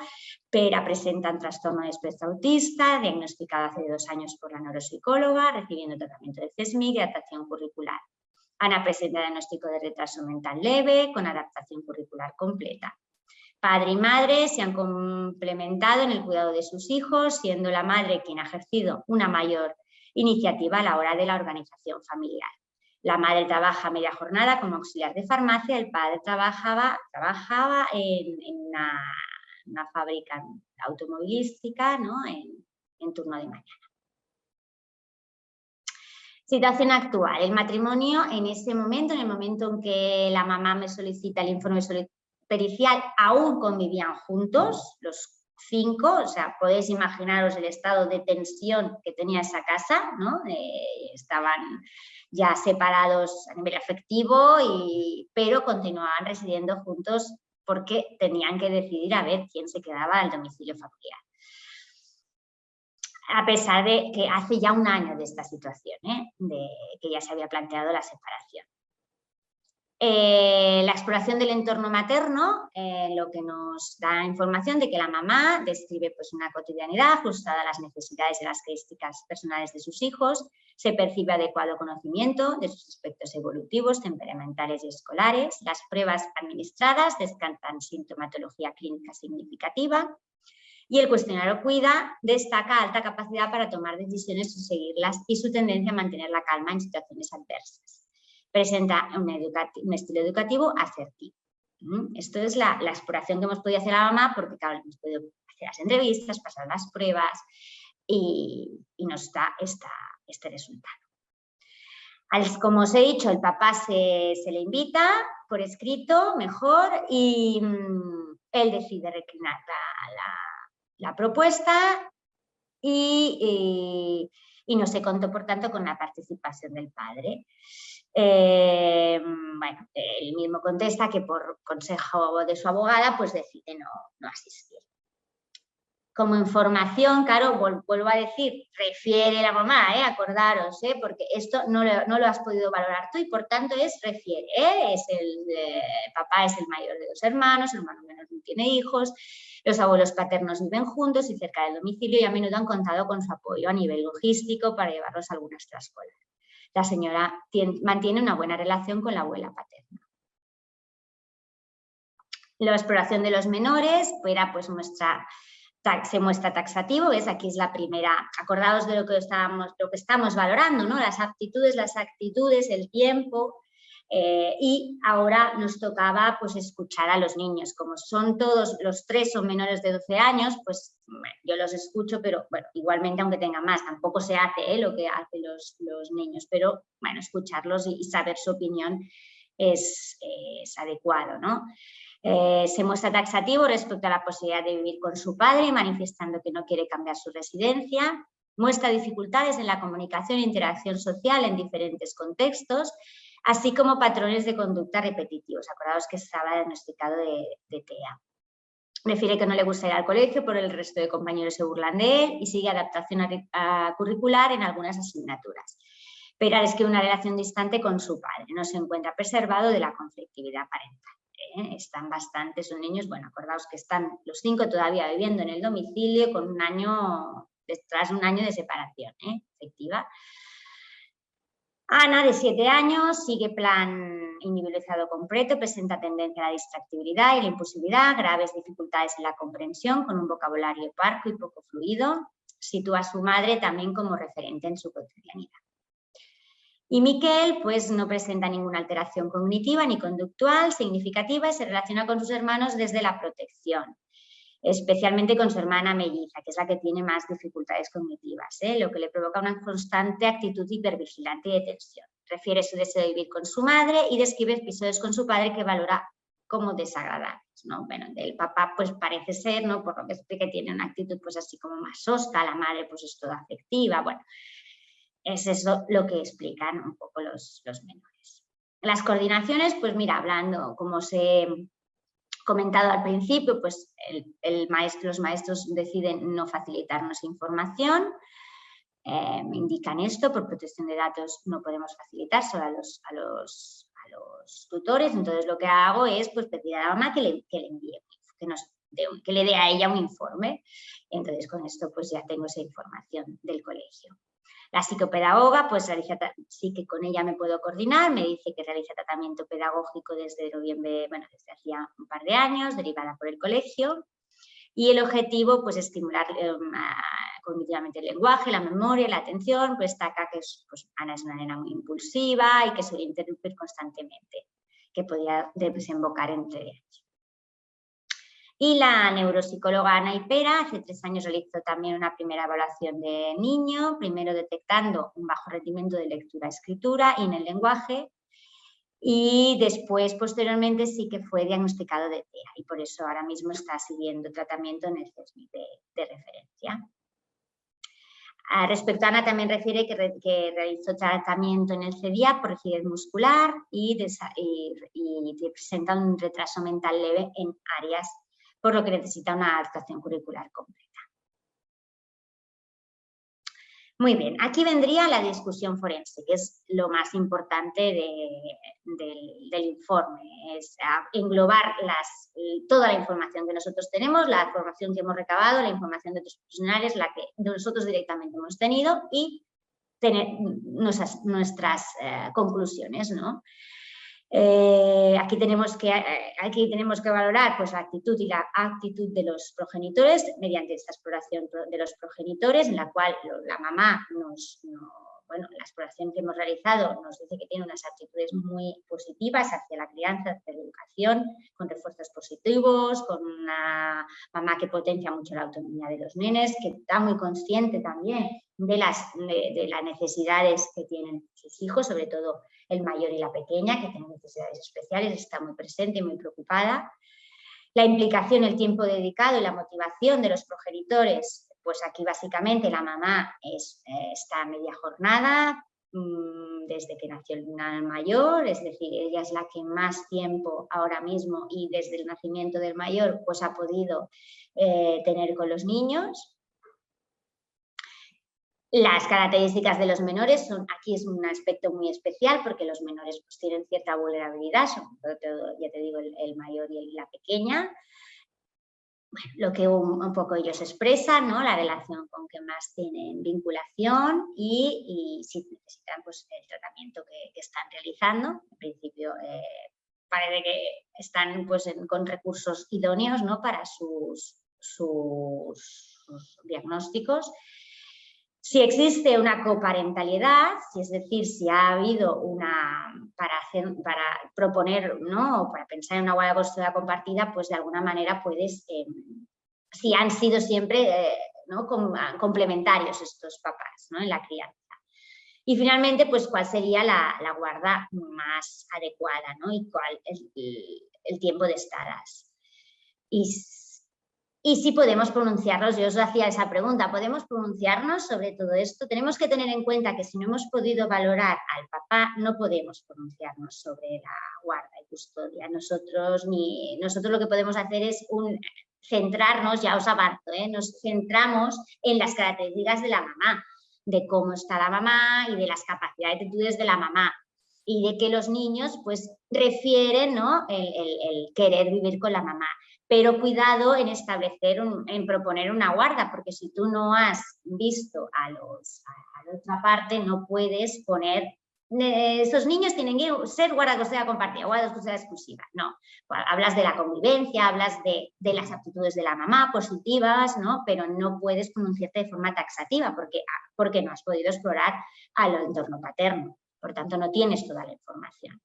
Pera presentan trastorno de espectro autista, diagnosticado hace 2 años por la neuropsicóloga, recibiendo tratamiento de CESMIC y adaptación curricular. Ana presenta diagnóstico de retraso mental leve con adaptación curricular completa. Padre y madre se han complementado en el cuidado de sus hijos, siendo la madre quien ha ejercido una mayor iniciativa a la hora de la organización familiar. La madre trabaja media jornada como auxiliar de farmacia, el padre trabajaba en una fábrica automovilística, ¿no?, en turno de mañana. Situación actual. El matrimonio en ese momento, en el momento en que la mamá me solicita el informe pericial aún convivían juntos, los 5, o sea, podéis imaginaros el estado de tensión que tenía esa casa, ¿no? Estaban ya separados a nivel afectivo, pero continuaban residiendo juntos porque tenían que decidir a ver quién se quedaba al domicilio familiar. A pesar de que hace ya un año de esta situación, de que ya se había planteado la separación. La exploración del entorno materno, lo que nos da información de que la mamá describe pues, una cotidianidad ajustada a las necesidades y las características personales de sus hijos, se percibe adecuado conocimiento de sus aspectos evolutivos, temperamentales y escolares, las pruebas administradas descartan sintomatología clínica significativa y el cuestionario cuida destaca alta capacidad para tomar decisiones y seguirlas y su tendencia a mantener la calma en situaciones adversas. Presenta un estilo educativo asertivo. Esto es la exploración que hemos podido hacer a la mamá porque, claro, hemos podido hacer las entrevistas, pasar las pruebas y nos da este resultado. Como os he dicho, el papá se le invita por escrito, mejor, y él decide reclinar la propuesta y no se contó, por tanto, con la participación del padre. Bueno, él mismo contesta que por consejo de su abogada pues decide no asistir. Como información, claro, vuelvo a decir, refiere la mamá, acordaros, porque esto no lo has podido valorar tú y por tanto refiere, papá es el mayor de 2 hermanos, el hermano menor no tiene hijos, los abuelos paternos viven juntos y cerca del domicilio y a menudo han contado con su apoyo a nivel logístico para llevarlos a alguna extraescolar. La señora mantiene una buena relación con la abuela paterna. La exploración de los menores pues se muestra taxativo, ¿ves? Aquí es la primera, acordaos de lo que estamos valorando, ¿no? Las aptitudes, las actitudes, el tiempo, y ahora nos tocaba pues escuchar a los niños, como son todos, los 3 son menores de 12 años, pues bueno, yo los escucho, pero bueno, igualmente aunque tengan más, tampoco se hace lo que hacen los niños, pero bueno, escucharlos y saber su opinión es adecuado, ¿no? Se muestra taxativo respecto a la posibilidad de vivir con su padre, manifestando que no quiere cambiar su residencia. Muestra dificultades en la comunicación e interacción social en diferentes contextos, así como patrones de conducta repetitivos. Acordaos que estaba diagnosticado de TEA. Refiere que no le gusta ir al colegio, pero el resto de compañeros se burlan de él y sigue adaptación curricular en algunas asignaturas. Pero es que una relación distante con su padre no se encuentra preservado de la conflictividad parental. Están bastantes, son niños, bueno, acordaos que están los 5 todavía viviendo en el domicilio con tras un año de separación efectiva. Ana, de 7 años, sigue plan individualizado completo, presenta tendencia a la distractibilidad y la impulsividad, graves dificultades en la comprensión, con un vocabulario parco y poco fluido. Sitúa a su madre también como referente en su cotidianidad. Y Miquel, pues no presenta ninguna alteración cognitiva ni conductual significativa y se relaciona con sus hermanos desde la protección, especialmente con su hermana melliza, que es la que tiene más dificultades cognitivas, lo que le provoca una constante actitud hipervigilante y de tensión. Refiere su deseo de vivir con su madre y describe episodios con su padre que valora como desagradables, ¿no? Bueno, del papá pues parece ser, ¿no? Por lo que explica, que tiene una actitud pues así como más hosca, la madre pues es toda afectiva, bueno. Es eso lo que explican un poco los menores. Las coordinaciones, pues mira, hablando, como os he comentado al principio, pues los maestros deciden no facilitarnos información, indican esto, por protección de datos no podemos facilitar solo a los tutores, entonces lo que hago es pues pedir a la mamá que le envíe, que le dé a ella un informe, entonces con esto pues ya tengo esa información del colegio. La psicopedagoga, pues sí que con ella me puedo coordinar, me dice que realiza tratamiento pedagógico desde noviembre, bueno, desde hacía un par de años, derivada por el colegio. Y el objetivo, pues, estimular cognitivamente el lenguaje, la memoria, la atención, pues destaca que Ana es una nena muy impulsiva y que suele interrumpir constantemente, que podría desembocar en TDAH. Y la neuropsicóloga Ana Ipera hace 3 años realizó también una primera evaluación de niño, primero detectando un bajo rendimiento de lectura-escritura y en el lenguaje, y después, posteriormente, sí que fue diagnosticado de TEA y por eso ahora mismo está siguiendo tratamiento en el CESMIC de referencia. Respecto a Ana, también refiere que realizó tratamiento en el CEDIA por rigidez muscular y presenta un retraso mental leve en áreas, por lo que necesita una adaptación curricular completa. Muy bien, aquí vendría la discusión forense, que es lo más importante del informe, es englobar toda la información que nosotros tenemos, la información que hemos recabado, la información de otros profesionales, la que nosotros directamente hemos tenido y tener nuestras conclusiones, ¿no? Aquí tenemos que valorar pues, la actitud y la actitud de los progenitores mediante esta exploración de los progenitores, en la cual la mamá la exploración que hemos realizado nos dice que tiene unas actitudes muy positivas hacia la crianza, hacia la educación, con refuerzos positivos, con una mamá que potencia mucho la autonomía de los nenes, que está muy consciente también de las necesidades que tienen sus hijos, sobre todo el mayor y la pequeña, que tienen necesidades especiales, está muy presente y muy preocupada. La implicación, el tiempo dedicado y la motivación de los progenitores, pues aquí básicamente la mamá está a media jornada, desde que nació el mayor, es decir, ella es la que más tiempo ahora mismo y desde el nacimiento del mayor pues ha podido tener con los niños. Las características de los menores aquí es un aspecto muy especial porque los menores pues, tienen cierta vulnerabilidad, sobre todo, ya te digo, el mayor y la pequeña. Bueno, lo que un poco ellos expresan, ¿no? La relación con que más tienen vinculación y si necesitan pues, el tratamiento que están realizando. En principio parece que están pues, con recursos idóneos, ¿no? Para sus diagnósticos. Si existe una coparentalidad, es decir, si ha habido para proponer, ¿no? O para pensar en una guarda custodial compartida, pues de alguna manera puedes, si han sido siempre ¿no? complementarios estos papás, ¿no? En la crianza. Y finalmente, pues cuál sería la guarda más adecuada, ¿no? Y cuál es el tiempo de estadas. Y si podemos pronunciarnos, yo os hacía esa pregunta, ¿podemos pronunciarnos sobre todo esto? Tenemos que tener en cuenta que si no hemos podido valorar al papá, no podemos pronunciarnos sobre la guarda y custodia. Nosotros lo que podemos hacer es centrarnos, ya os avanzo, nos centramos en las características de la mamá, de cómo está la mamá y de las capacidades y actitudes de la mamá. Y de que los niños pues refieren, ¿no? el querer vivir con la mamá. Pero cuidado en establecer, en proponer una guarda, porque si tú no has visto a la otra parte, no puedes poner, estos niños tienen que ser guarda custodial compartida, guarda custodial exclusiva. No, hablas de la convivencia, hablas de las aptitudes de la mamá positivas, ¿no? Pero no puedes pronunciarte de forma taxativa porque no has podido explorar al entorno paterno. Por tanto, no tienes toda la información.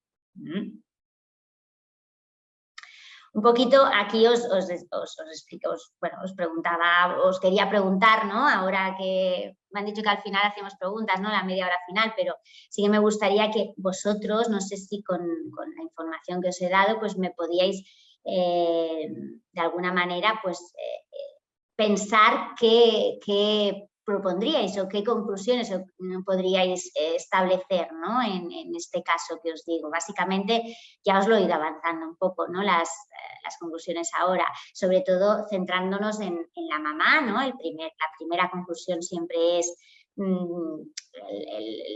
Un poquito aquí os explico, os preguntaba, os quería preguntar, ¿no? Ahora que me han dicho que al final hacemos preguntas, ¿no? La media hora final, pero sí que me gustaría que vosotros, no sé si con la información que os he dado, pues me podíais de alguna manera pues pensar qué propondríais o qué conclusiones podríais establecer, ¿no? en este caso que os digo. Básicamente ya os lo he ido avanzando un poco, ¿no? Las conclusiones ahora, sobre todo centrándonos en la mamá, ¿no? La primera conclusión siempre es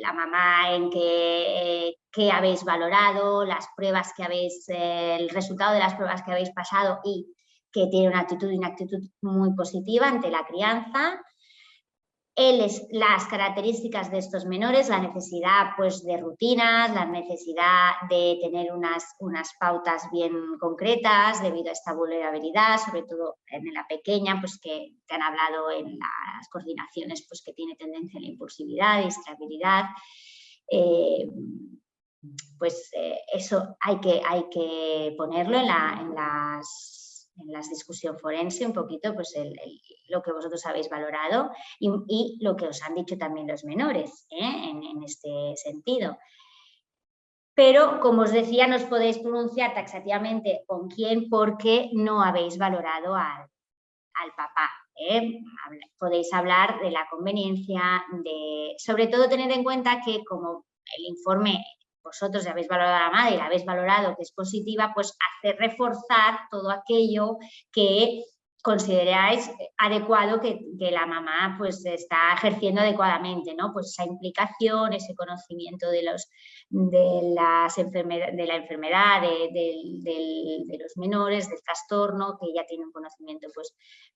la mamá en qué habéis valorado, las pruebas que el resultado de las pruebas que habéis pasado y que tiene una actitud muy positiva ante la crianza. Las características de estos menores, la necesidad pues, de rutinas, la necesidad de tener unas pautas bien concretas debido a esta vulnerabilidad, sobre todo en la pequeña, pues que han hablado en las coordinaciones, pues que tiene tendencia a la impulsividad, distractibilidad. Eso hay que ponerlo en las discusión forense, un poquito pues lo que vosotros habéis valorado y lo que os han dicho también los menores en este sentido. pero como os decía, no os podéis pronunciar taxativamente con quién porque no habéis valorado al papá. Podéis hablar de la conveniencia, sobre todo tener en cuenta que como el informe vosotros ya habéis valorado a la madre y la habéis valorado que es positiva, pues hacer reforzar todo aquello que consideráis adecuado que la mamá pues está ejerciendo adecuadamente, ¿no? Pues esa implicación, ese conocimiento de la enfermedad, de los menores, del trastorno, que ella tiene un conocimiento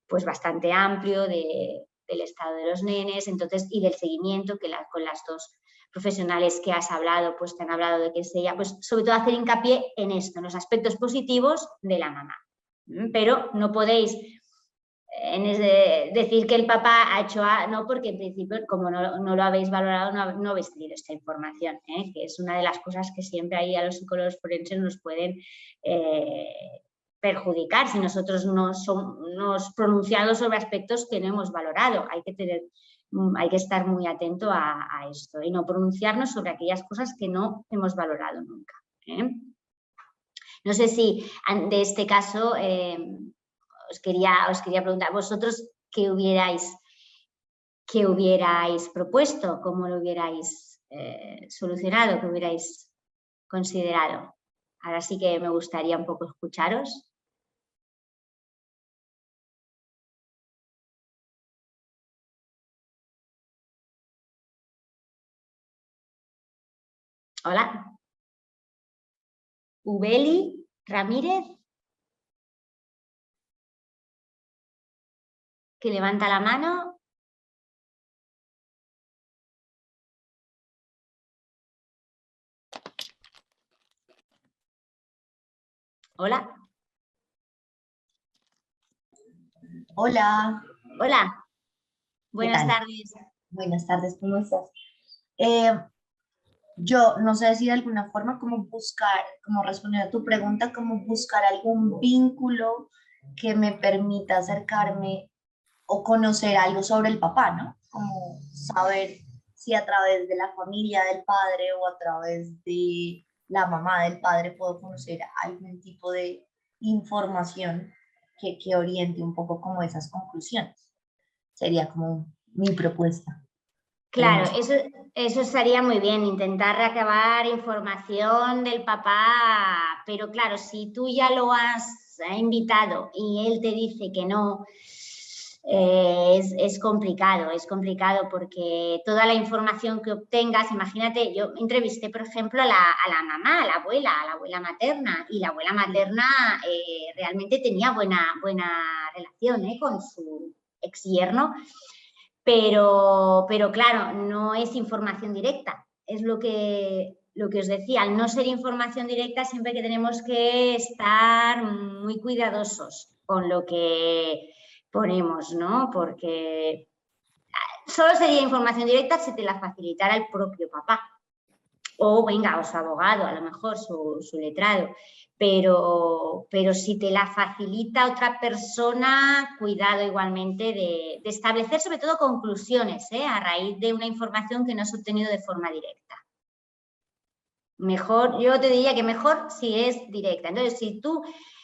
pues bastante amplio del estado de los nenes, entonces, y del seguimiento que con las dos profesionales que has hablado, pues te han hablado de que es ella, pues sobre todo hacer hincapié en esto, en los aspectos positivos de la mamá. Pero no podéis decir que el papá ha hecho no, porque en principio, como no lo habéis valorado, no habéis tenido esta información, que es una de las cosas que siempre ahí a los psicólogos forenses nos pueden perjudicar si nosotros nos pronunciamos sobre aspectos que no hemos valorado. Hay que estar muy atento a esto y no pronunciarnos sobre aquellas cosas que no hemos valorado nunca. No sé si de este caso os quería preguntar, vosotros qué hubierais propuesto, cómo lo hubierais solucionado, qué hubierais considerado. Ahora sí que me gustaría un poco escucharos. Hola. Ubeli Ramírez, que levanta la mano. Hola. Hola. Hola. Buenas tal? tardes. Buenas tardes, ¿cómo estás? Yo no sé si de alguna forma como buscar, como responder a tu pregunta, como buscar algún vínculo que me permita acercarme o conocer algo sobre el papá, ¿no? Como saber si a través de la familia del padre o a través de la mamá del padre puedo conocer algún tipo de información que oriente un poco como esas conclusiones. Sería como mi propuesta. Claro, eso estaría muy bien, intentar recabar información del papá, pero claro, si tú ya lo has invitado y él te dice que no, es complicado porque toda la información que obtengas, imagínate, yo entrevisté, por ejemplo, a la mamá, a la abuela materna, y la abuela materna realmente tenía buena relación con su ex yerno. Pero claro, no es información directa, es lo que os decía, al no ser información directa siempre que tenemos que estar muy cuidadosos con lo que ponemos, ¿no? Porque solo sería información directa si te la facilitara el propio papá o venga, o su abogado, a lo mejor su letrado. Pero si te la facilita otra persona, cuidado igualmente de establecer sobre todo conclusiones a raíz de una información que no has obtenido de forma directa. Mejor, yo te diría que mejor si es directa. Entonces,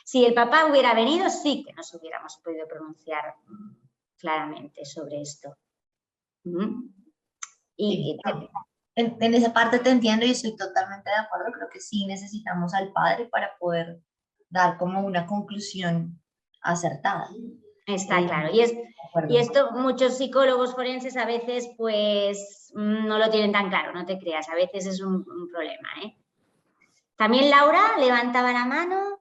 si el papá hubiera venido, sí que nos hubiéramos podido pronunciar claramente sobre esto. Sí. En esa parte te entiendo y estoy totalmente de acuerdo. Creo que sí necesitamos al padre para poder dar como una conclusión acertada. Está claro. Y esto muchos psicólogos forenses a veces pues no lo tienen tan claro, no te creas, a veces es un problema. También Laura levantaba la mano.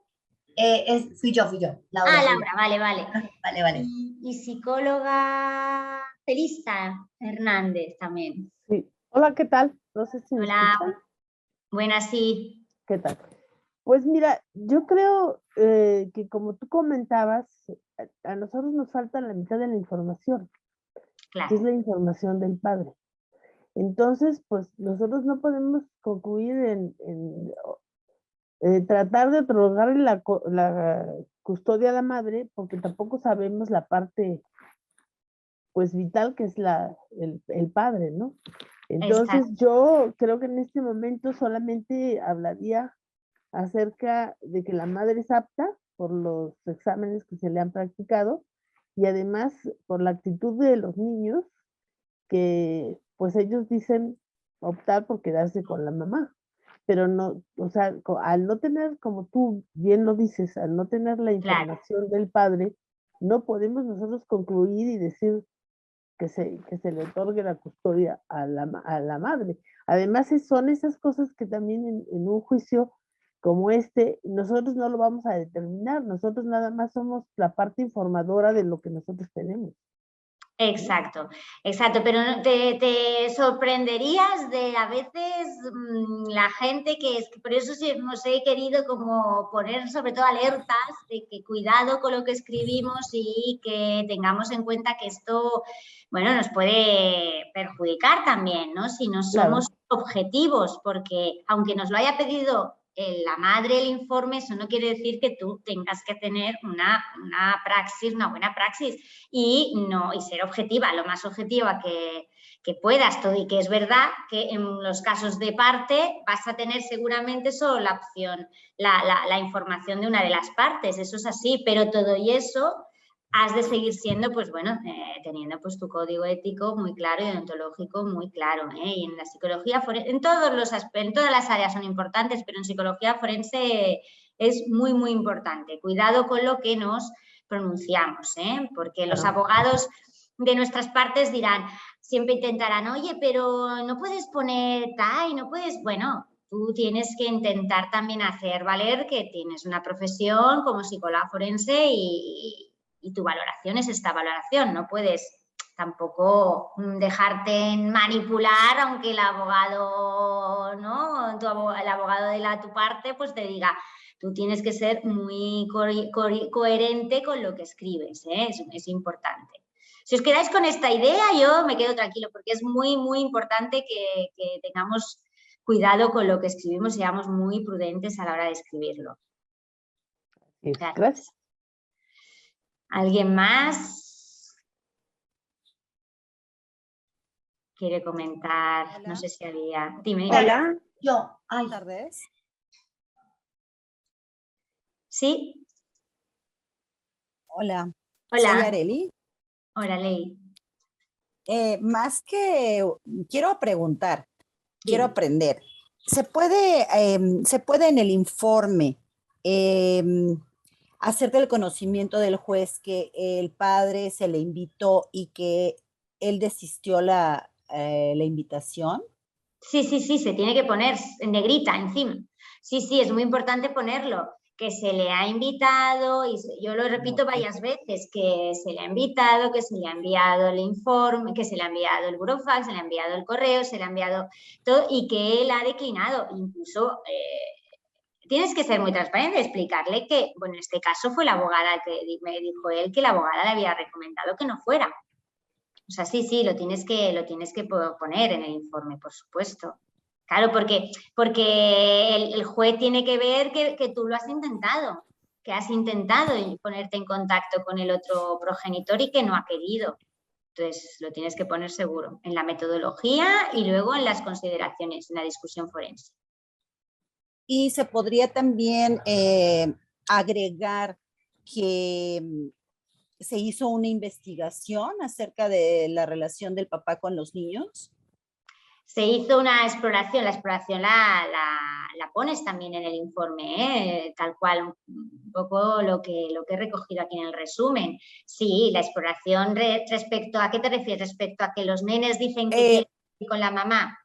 Fui yo, Laura. Laura, vale. Vale. Y psicóloga Felista Hernández también. Sí. Hola, ¿qué tal? No sé si me escuchan. Buenas, sí. ¿Qué tal? Pues mira, yo creo que como tú comentabas, a nosotros nos falta la mitad de la información, Claro. que es la información del padre. Entonces, pues nosotros no podemos concluir en tratar de otorgarle la custodia a la madre, porque tampoco sabemos la parte pues vital que es el padre, ¿no? Entonces Exacto. yo creo que en este momento solamente hablaría acerca de que la madre es apta por los exámenes que se le han practicado y además por la actitud de los niños que pues ellos dicen optar por quedarse con la mamá, pero no, o sea, al no tener, como tú bien lo dices, al no tener la Claro. información del padre, no podemos nosotros concluir y decir que se le otorgue la custodia a la madre. Además, son esas cosas que también en un juicio como este, nosotros no lo vamos a determinar, nosotros nada más somos la parte informadora de lo que nosotros tenemos. Exacto, exacto, pero te sorprenderías de a veces la gente que es, por eso sí nos he querido como poner sobre todo alertas de que cuidado con lo que escribimos y que tengamos en cuenta que esto, bueno, nos puede perjudicar también, ¿no? Si no somos objetivos, porque aunque nos lo haya pedido la madre el informe, eso no quiere decir que tú tengas que tener una praxis, una buena praxis y ser objetiva, lo más objetiva que puedas, todo, y que es verdad que en los casos de parte vas a tener seguramente solo la opción, la información de una de las partes, eso es así, pero todo y eso has de seguir siendo, pues bueno, teniendo pues tu código ético muy claro y deontológico muy claro, y en la psicología forense, en todas las áreas son importantes, pero en psicología forense es muy, muy importante. Cuidado con lo que nos pronunciamos, porque los abogados de nuestras partes dirán, siempre intentarán, oye, pero no puedes poner tal, no puedes, bueno, tú tienes que intentar también hacer valer que tienes una profesión como psicóloga forense y tu valoración es esta valoración, no puedes tampoco dejarte manipular, aunque el abogado, ¿no? El abogado de tu parte pues te diga, tú tienes que ser muy coherente con lo que escribes, es importante. Si os quedáis con esta idea, yo me quedo tranquilo, porque es muy, muy importante que tengamos cuidado con lo que escribimos y seamos muy prudentes a la hora de escribirlo. Gracias. ¿Alguien más quiere comentar? Hola. No sé si había... Dime. Hola. Yo. Buenas tardes. ¿Sí? Hola. Hola. Soy Areli. Hola, Ley. Más que quiero preguntar, quiero Dime. aprender. ¿Se puede en el informe hacer del conocimiento del juez que el padre se le invitó y que él desistió la invitación? Sí, se tiene que poner en negrita encima. Sí, es muy importante ponerlo, que se le ha invitado, y yo lo repito varias veces, que se le ha invitado, que se le ha enviado el informe, que se le ha enviado el burofax, se le ha enviado el correo, se le ha enviado todo, y que él ha declinado. Incluso tienes que ser muy transparente, explicarle que, bueno, en este caso fue la abogada que me dijo él que la abogada le había recomendado que no fuera. O sea, sí, lo tienes que poner en el informe, por supuesto. Claro, porque el juez tiene que ver que tú lo has intentado, que has intentado ponerte en contacto con el otro progenitor y que no ha querido. Entonces, lo tienes que poner seguro en la metodología y luego en las consideraciones, en la discusión forense. Y se podría también agregar que se hizo una investigación acerca de la relación del papá con los niños. Se hizo una exploración, la exploración la pones también en el informe, tal cual, un poco lo que he recogido aquí en el resumen. Sí, la exploración respecto a, ¿qué te refieres? Respecto a que los nenes dicen que quieren ir con la mamá.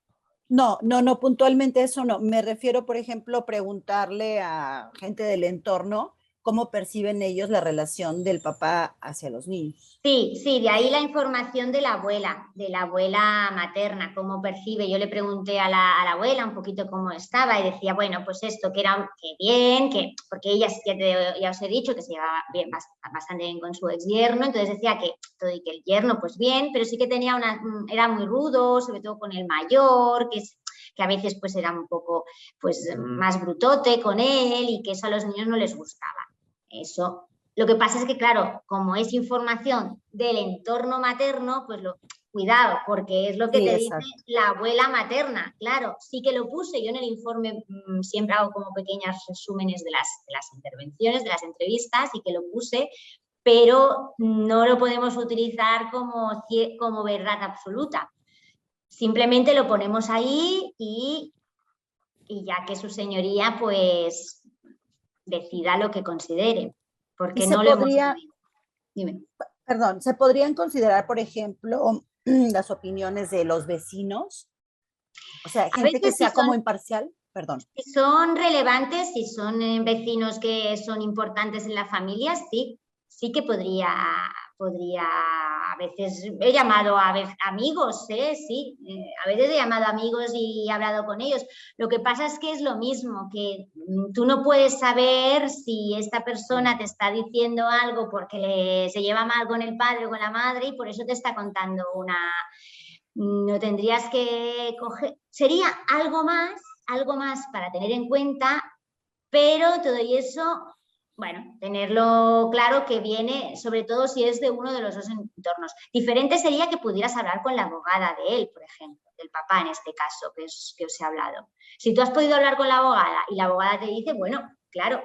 No, puntualmente eso no. Me refiero, por ejemplo, preguntarle a gente del entorno cómo perciben ellos la relación del papá hacia los niños. Sí, de ahí la información de la abuela materna, cómo percibe. Yo le pregunté a la abuela un poquito cómo estaba y decía, bueno, pues esto, que bien, porque ella, ya os he dicho, que se llevaba bien, bastante bien con su ex yerno, entonces decía que todo y que el yerno, pues bien, pero sí que tenía era muy rudo, sobre todo con el mayor, que a veces pues era un poco pues más brutote con él y que eso a los niños no les gustaba. Eso. Lo que pasa es que, claro, como es información del entorno materno, pues cuidado, porque es lo que Sí, te exacto. dice la abuela materna. Claro, sí que lo puse, yo en el informe siempre hago como pequeños resúmenes de las intervenciones, de las entrevistas, y que lo puse, pero no lo podemos utilizar como verdad absoluta. Simplemente lo ponemos ahí y ya que su señoría pues decida lo que considere, porque Y se no lo hemos podría, podido. Dime. perdón, ¿se podrían considerar, por ejemplo, las opiniones de los vecinos? O sea, A gente que veces sea como imparcial, perdón. si son relevantes, si son vecinos que son importantes en la familia, sí que podría, a veces he llamado a amigos, sí, a veces he llamado a amigos y he hablado con ellos. Lo que pasa es que es lo mismo, que tú no puedes saber si esta persona te está diciendo algo porque se lleva mal con el padre o con la madre y por eso te está contando no tendrías que coger, sería algo más para tener en cuenta, pero todo eso, bueno, tenerlo claro que viene, sobre todo si es de uno de los dos entornos. Diferente sería que pudieras hablar con la abogada de él, por ejemplo, del papá en este caso que os he hablado. Si tú has podido hablar con la abogada y la abogada te dice, bueno, claro,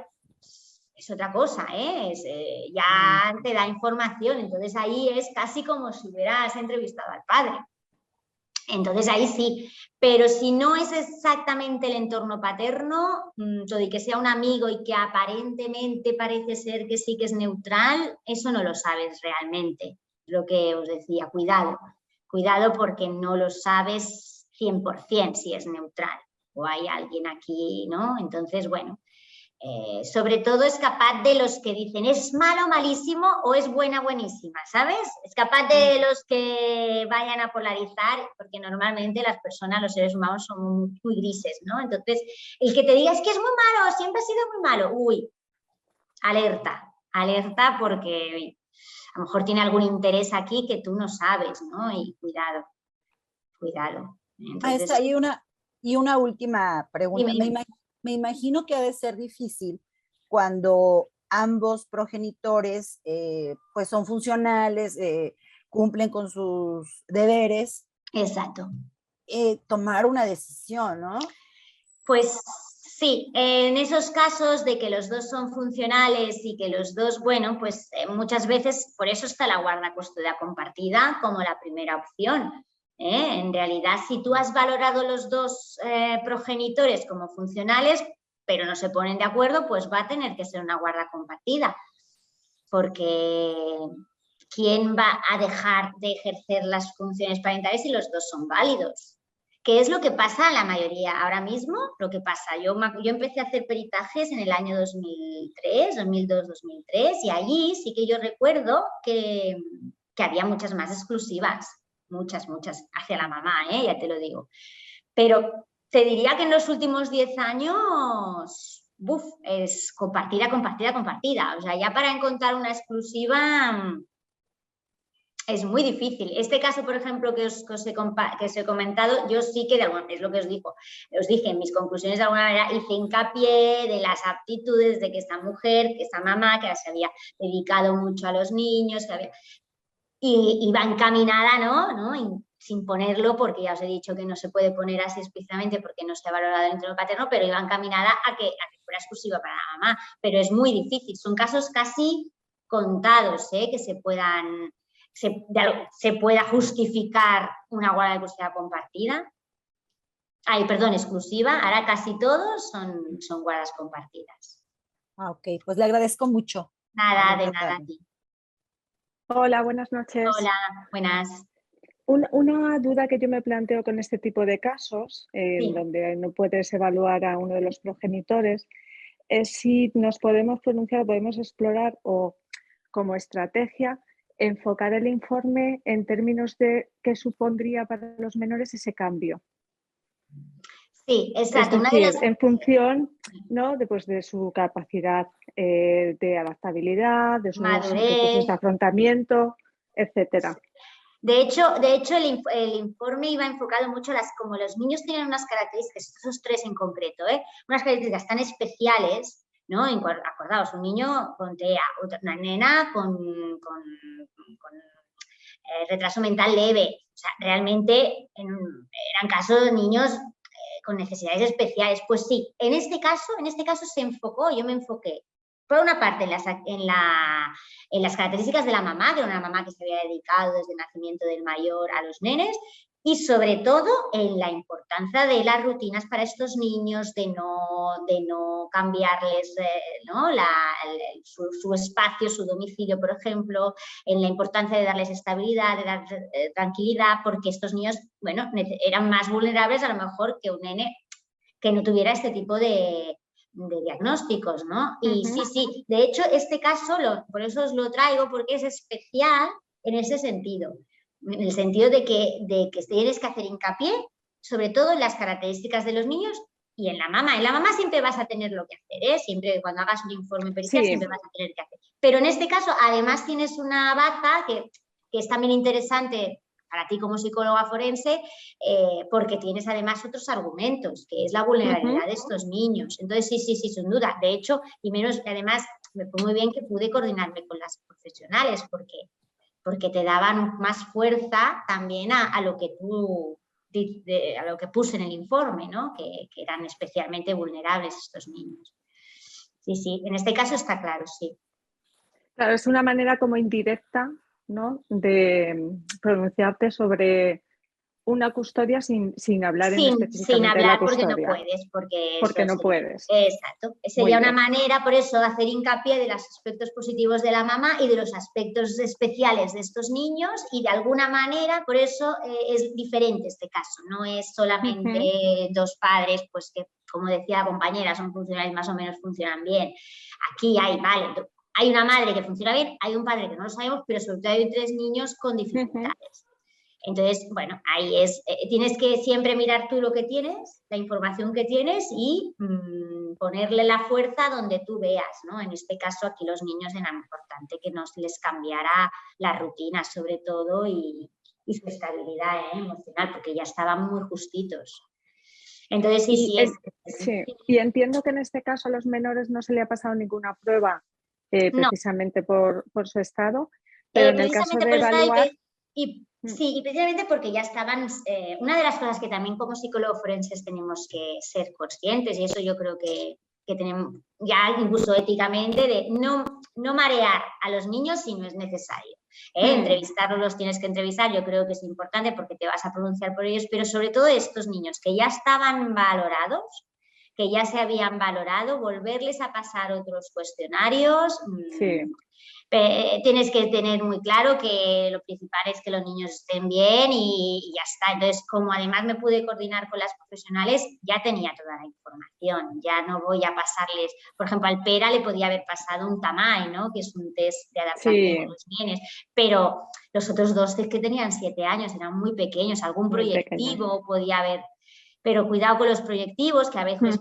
es otra cosa, ya te da información, entonces ahí es casi como si hubieras entrevistado al padre. Entonces ahí sí, pero si no es exactamente el entorno paterno, todo y que sea un amigo y que aparentemente parece ser que sí que es neutral, eso no lo sabes realmente. Lo que os decía, cuidado porque no lo sabes 100% si es neutral o hay alguien aquí, ¿no? Entonces, bueno, sobre todo es capaz de los que dicen es malo, malísimo o es buena, buenísima, ¿sabes? Es capaz de los que vayan a polarizar, porque normalmente las personas, los seres humanos son muy grises, ¿no? Entonces, el que te diga es que es muy malo, siempre ha sido muy malo, uy, alerta porque a lo mejor tiene algún interés aquí que tú no sabes, ¿no? Y cuidado. Entonces, Maestra, y una última pregunta. dime. Me imagino que ha de ser difícil cuando ambos progenitores pues son funcionales, cumplen con sus deberes. Exacto. Tomar una decisión, ¿no? Pues sí, en esos casos de que los dos son funcionales y que los dos, bueno, pues muchas veces por eso está la guarda-custodia compartida como la primera opción. En realidad, si tú has valorado los dos progenitores como funcionales, pero no se ponen de acuerdo, pues va a tener que ser una guarda compartida, porque ¿quién va a dejar de ejercer las funciones parentales si los dos son válidos? ¿Qué es lo que pasa a la mayoría ahora mismo? Lo que pasa, yo empecé a hacer peritajes en el año 2002-2003 y allí sí que yo recuerdo que había muchas más exclusivas, muchas, hacia la mamá, ya te lo digo. Pero te diría que en los últimos 10 años, es compartida. O sea, ya para encontrar una exclusiva es muy difícil. Este caso, por ejemplo, que os he comentado, yo sí que, es lo que os dije en mis conclusiones de alguna manera, hice hincapié de las aptitudes de que esta mujer, que esta mamá, que se había dedicado mucho a los niños, y iba encaminada, ¿no? Sin ponerlo, porque ya os he dicho que no se puede poner así explícitamente porque no se ha valorado el entorno paterno, pero iba encaminada a que fuera exclusiva para la mamá. Pero es muy difícil, son casos casi contados, que se pueda justificar una guarda de custodia compartida. Exclusiva. Ahora casi todos son guardas compartidas. Ok, pues le agradezco mucho. Nada, de nada a ti. Hola, buenas noches. Hola, buenas. Una duda que yo me planteo con este tipo de casos, Sí. donde no puedes evaluar a uno de los progenitores, es si nos podemos pronunciar, podemos explorar o como estrategia enfocar el informe en términos de qué supondría para los menores ese cambio. Sí, exacto. Es decir, en función, ¿no? de su capacidad de adaptabilidad, de sus procesos de afrontamiento, etcétera. De hecho el informe iba enfocado mucho como los niños tienen unas características, esos tres en concreto, unas características tan especiales, ¿no? Acordaos, un niño con TEA, una nena con retraso mental leve. O sea, realmente eran casos de niños con necesidades especiales. Pues sí, en este caso se enfocó, yo me enfoqué, por una parte, en las características de la mamá, que era una mamá que se había dedicado desde el nacimiento del mayor a los nenes, y sobre todo en la importancia de las rutinas para estos niños, de no cambiarles ¿no? Su espacio, su domicilio, por ejemplo, en la importancia de darles estabilidad, de darles tranquilidad, porque estos niños, bueno, eran más vulnerables a lo mejor que un nene que no tuviera este tipo de diagnósticos, ¿no? Y sí, de hecho este caso, por eso os lo traigo, porque es especial en ese sentido, en el sentido de que tienes que hacer hincapié sobre todo en las características de los niños y en la mamá. En la mamá siempre vas a tener lo que hacer, siempre cuando hagas un informe pericial siempre vas a tener que hacer. Pero en este caso además tienes una baza que es también interesante para ti como psicóloga forense, porque tienes además otros argumentos, que es la vulnerabilidad de estos niños. Entonces, sí, sin duda. De hecho, además, me fue muy bien que pude coordinarme con las profesionales, porque te daban más fuerza también a lo que a lo que puse en el informe, ¿no? Que eran especialmente vulnerables estos niños. Sí, en este caso está claro, sí. Claro, es una manera como indirecta, ¿no? De pronunciarte sobre una custodia sin hablar específicamente de la custodia. Porque no puedes. Porque no puedes. Exacto. Sería una manera, por eso, de hacer hincapié de los aspectos positivos de la mamá y de los aspectos especiales de estos niños, y de alguna manera, por eso es diferente este caso. No es solamente dos padres, pues que, como decía la compañera, son funcionales, más o menos funcionan bien. Aquí hay una madre que funciona bien, hay un padre que no lo sabemos, pero sobre todo hay 3 niños con dificultades. Entonces, bueno, ahí tienes que siempre mirar tú lo que tienes, la información que tienes y ponerle la fuerza donde tú veas, ¿no? En este caso aquí los niños era importante que nos les cambiara la rutina sobre todo y su estabilidad emocional, porque ya estaban muy justitos. Entonces, sí. Y entiendo que en este caso a los menores no se le ha pasado ninguna prueba precisamente por su estado, pero en el caso de evaluar... Sí, y precisamente porque ya estaban, una de las cosas que también como psicólogos forenses tenemos que ser conscientes, y eso yo creo que tenemos ya incluso éticamente, de no marear a los niños si no es necesario. Entrevistarlos los tienes que entrevistar, yo creo que es importante porque te vas a pronunciar por ellos, pero sobre todo estos niños que ya estaban valorados, que ya se habían valorado, volverles a pasar otros cuestionarios. Tienes que tener muy claro que lo principal es que los niños estén bien y ya está. Entonces, como además me pude coordinar con las profesionales, ya tenía toda la información. Ya no voy a pasarles, por ejemplo, al Pera le podía haber pasado un TAMAE, ¿no? Que es un test de adaptación de los nenes, pero los otros 2 que tenían 7 años eran muy pequeños, algún proyectivo podía haber, pero cuidado con los proyectivos, que a veces,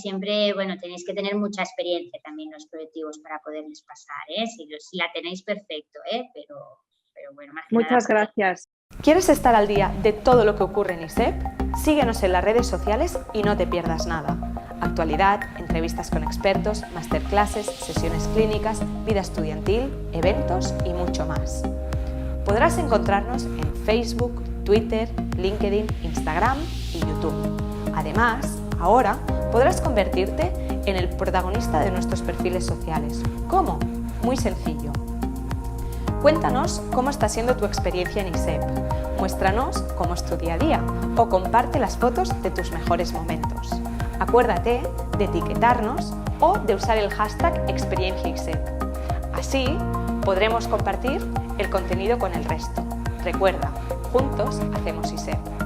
siempre, tenéis que tener mucha experiencia también los proyectivos para poderles pasar, si la tenéis perfecto, pero bueno, más que nada. Muchas gracias. ¿Quieres estar al día de todo lo que ocurre en ISEP? Síguenos en las redes sociales y no te pierdas nada. Actualidad, entrevistas con expertos, masterclasses, sesiones clínicas, vida estudiantil, eventos y mucho más. Podrás encontrarnos en Facebook, Twitter, LinkedIn, Instagram y YouTube. Además, ahora podrás convertirte en el protagonista de nuestros perfiles sociales. ¿Cómo? Muy sencillo. Cuéntanos cómo está siendo tu experiencia en ISEP, muéstranos cómo es tu día a día o comparte las fotos de tus mejores momentos. Acuérdate de etiquetarnos o de usar el hashtag #experienciaisep. Así podremos compartir el contenido con el resto. Recuerda, juntos hacemos ISEP.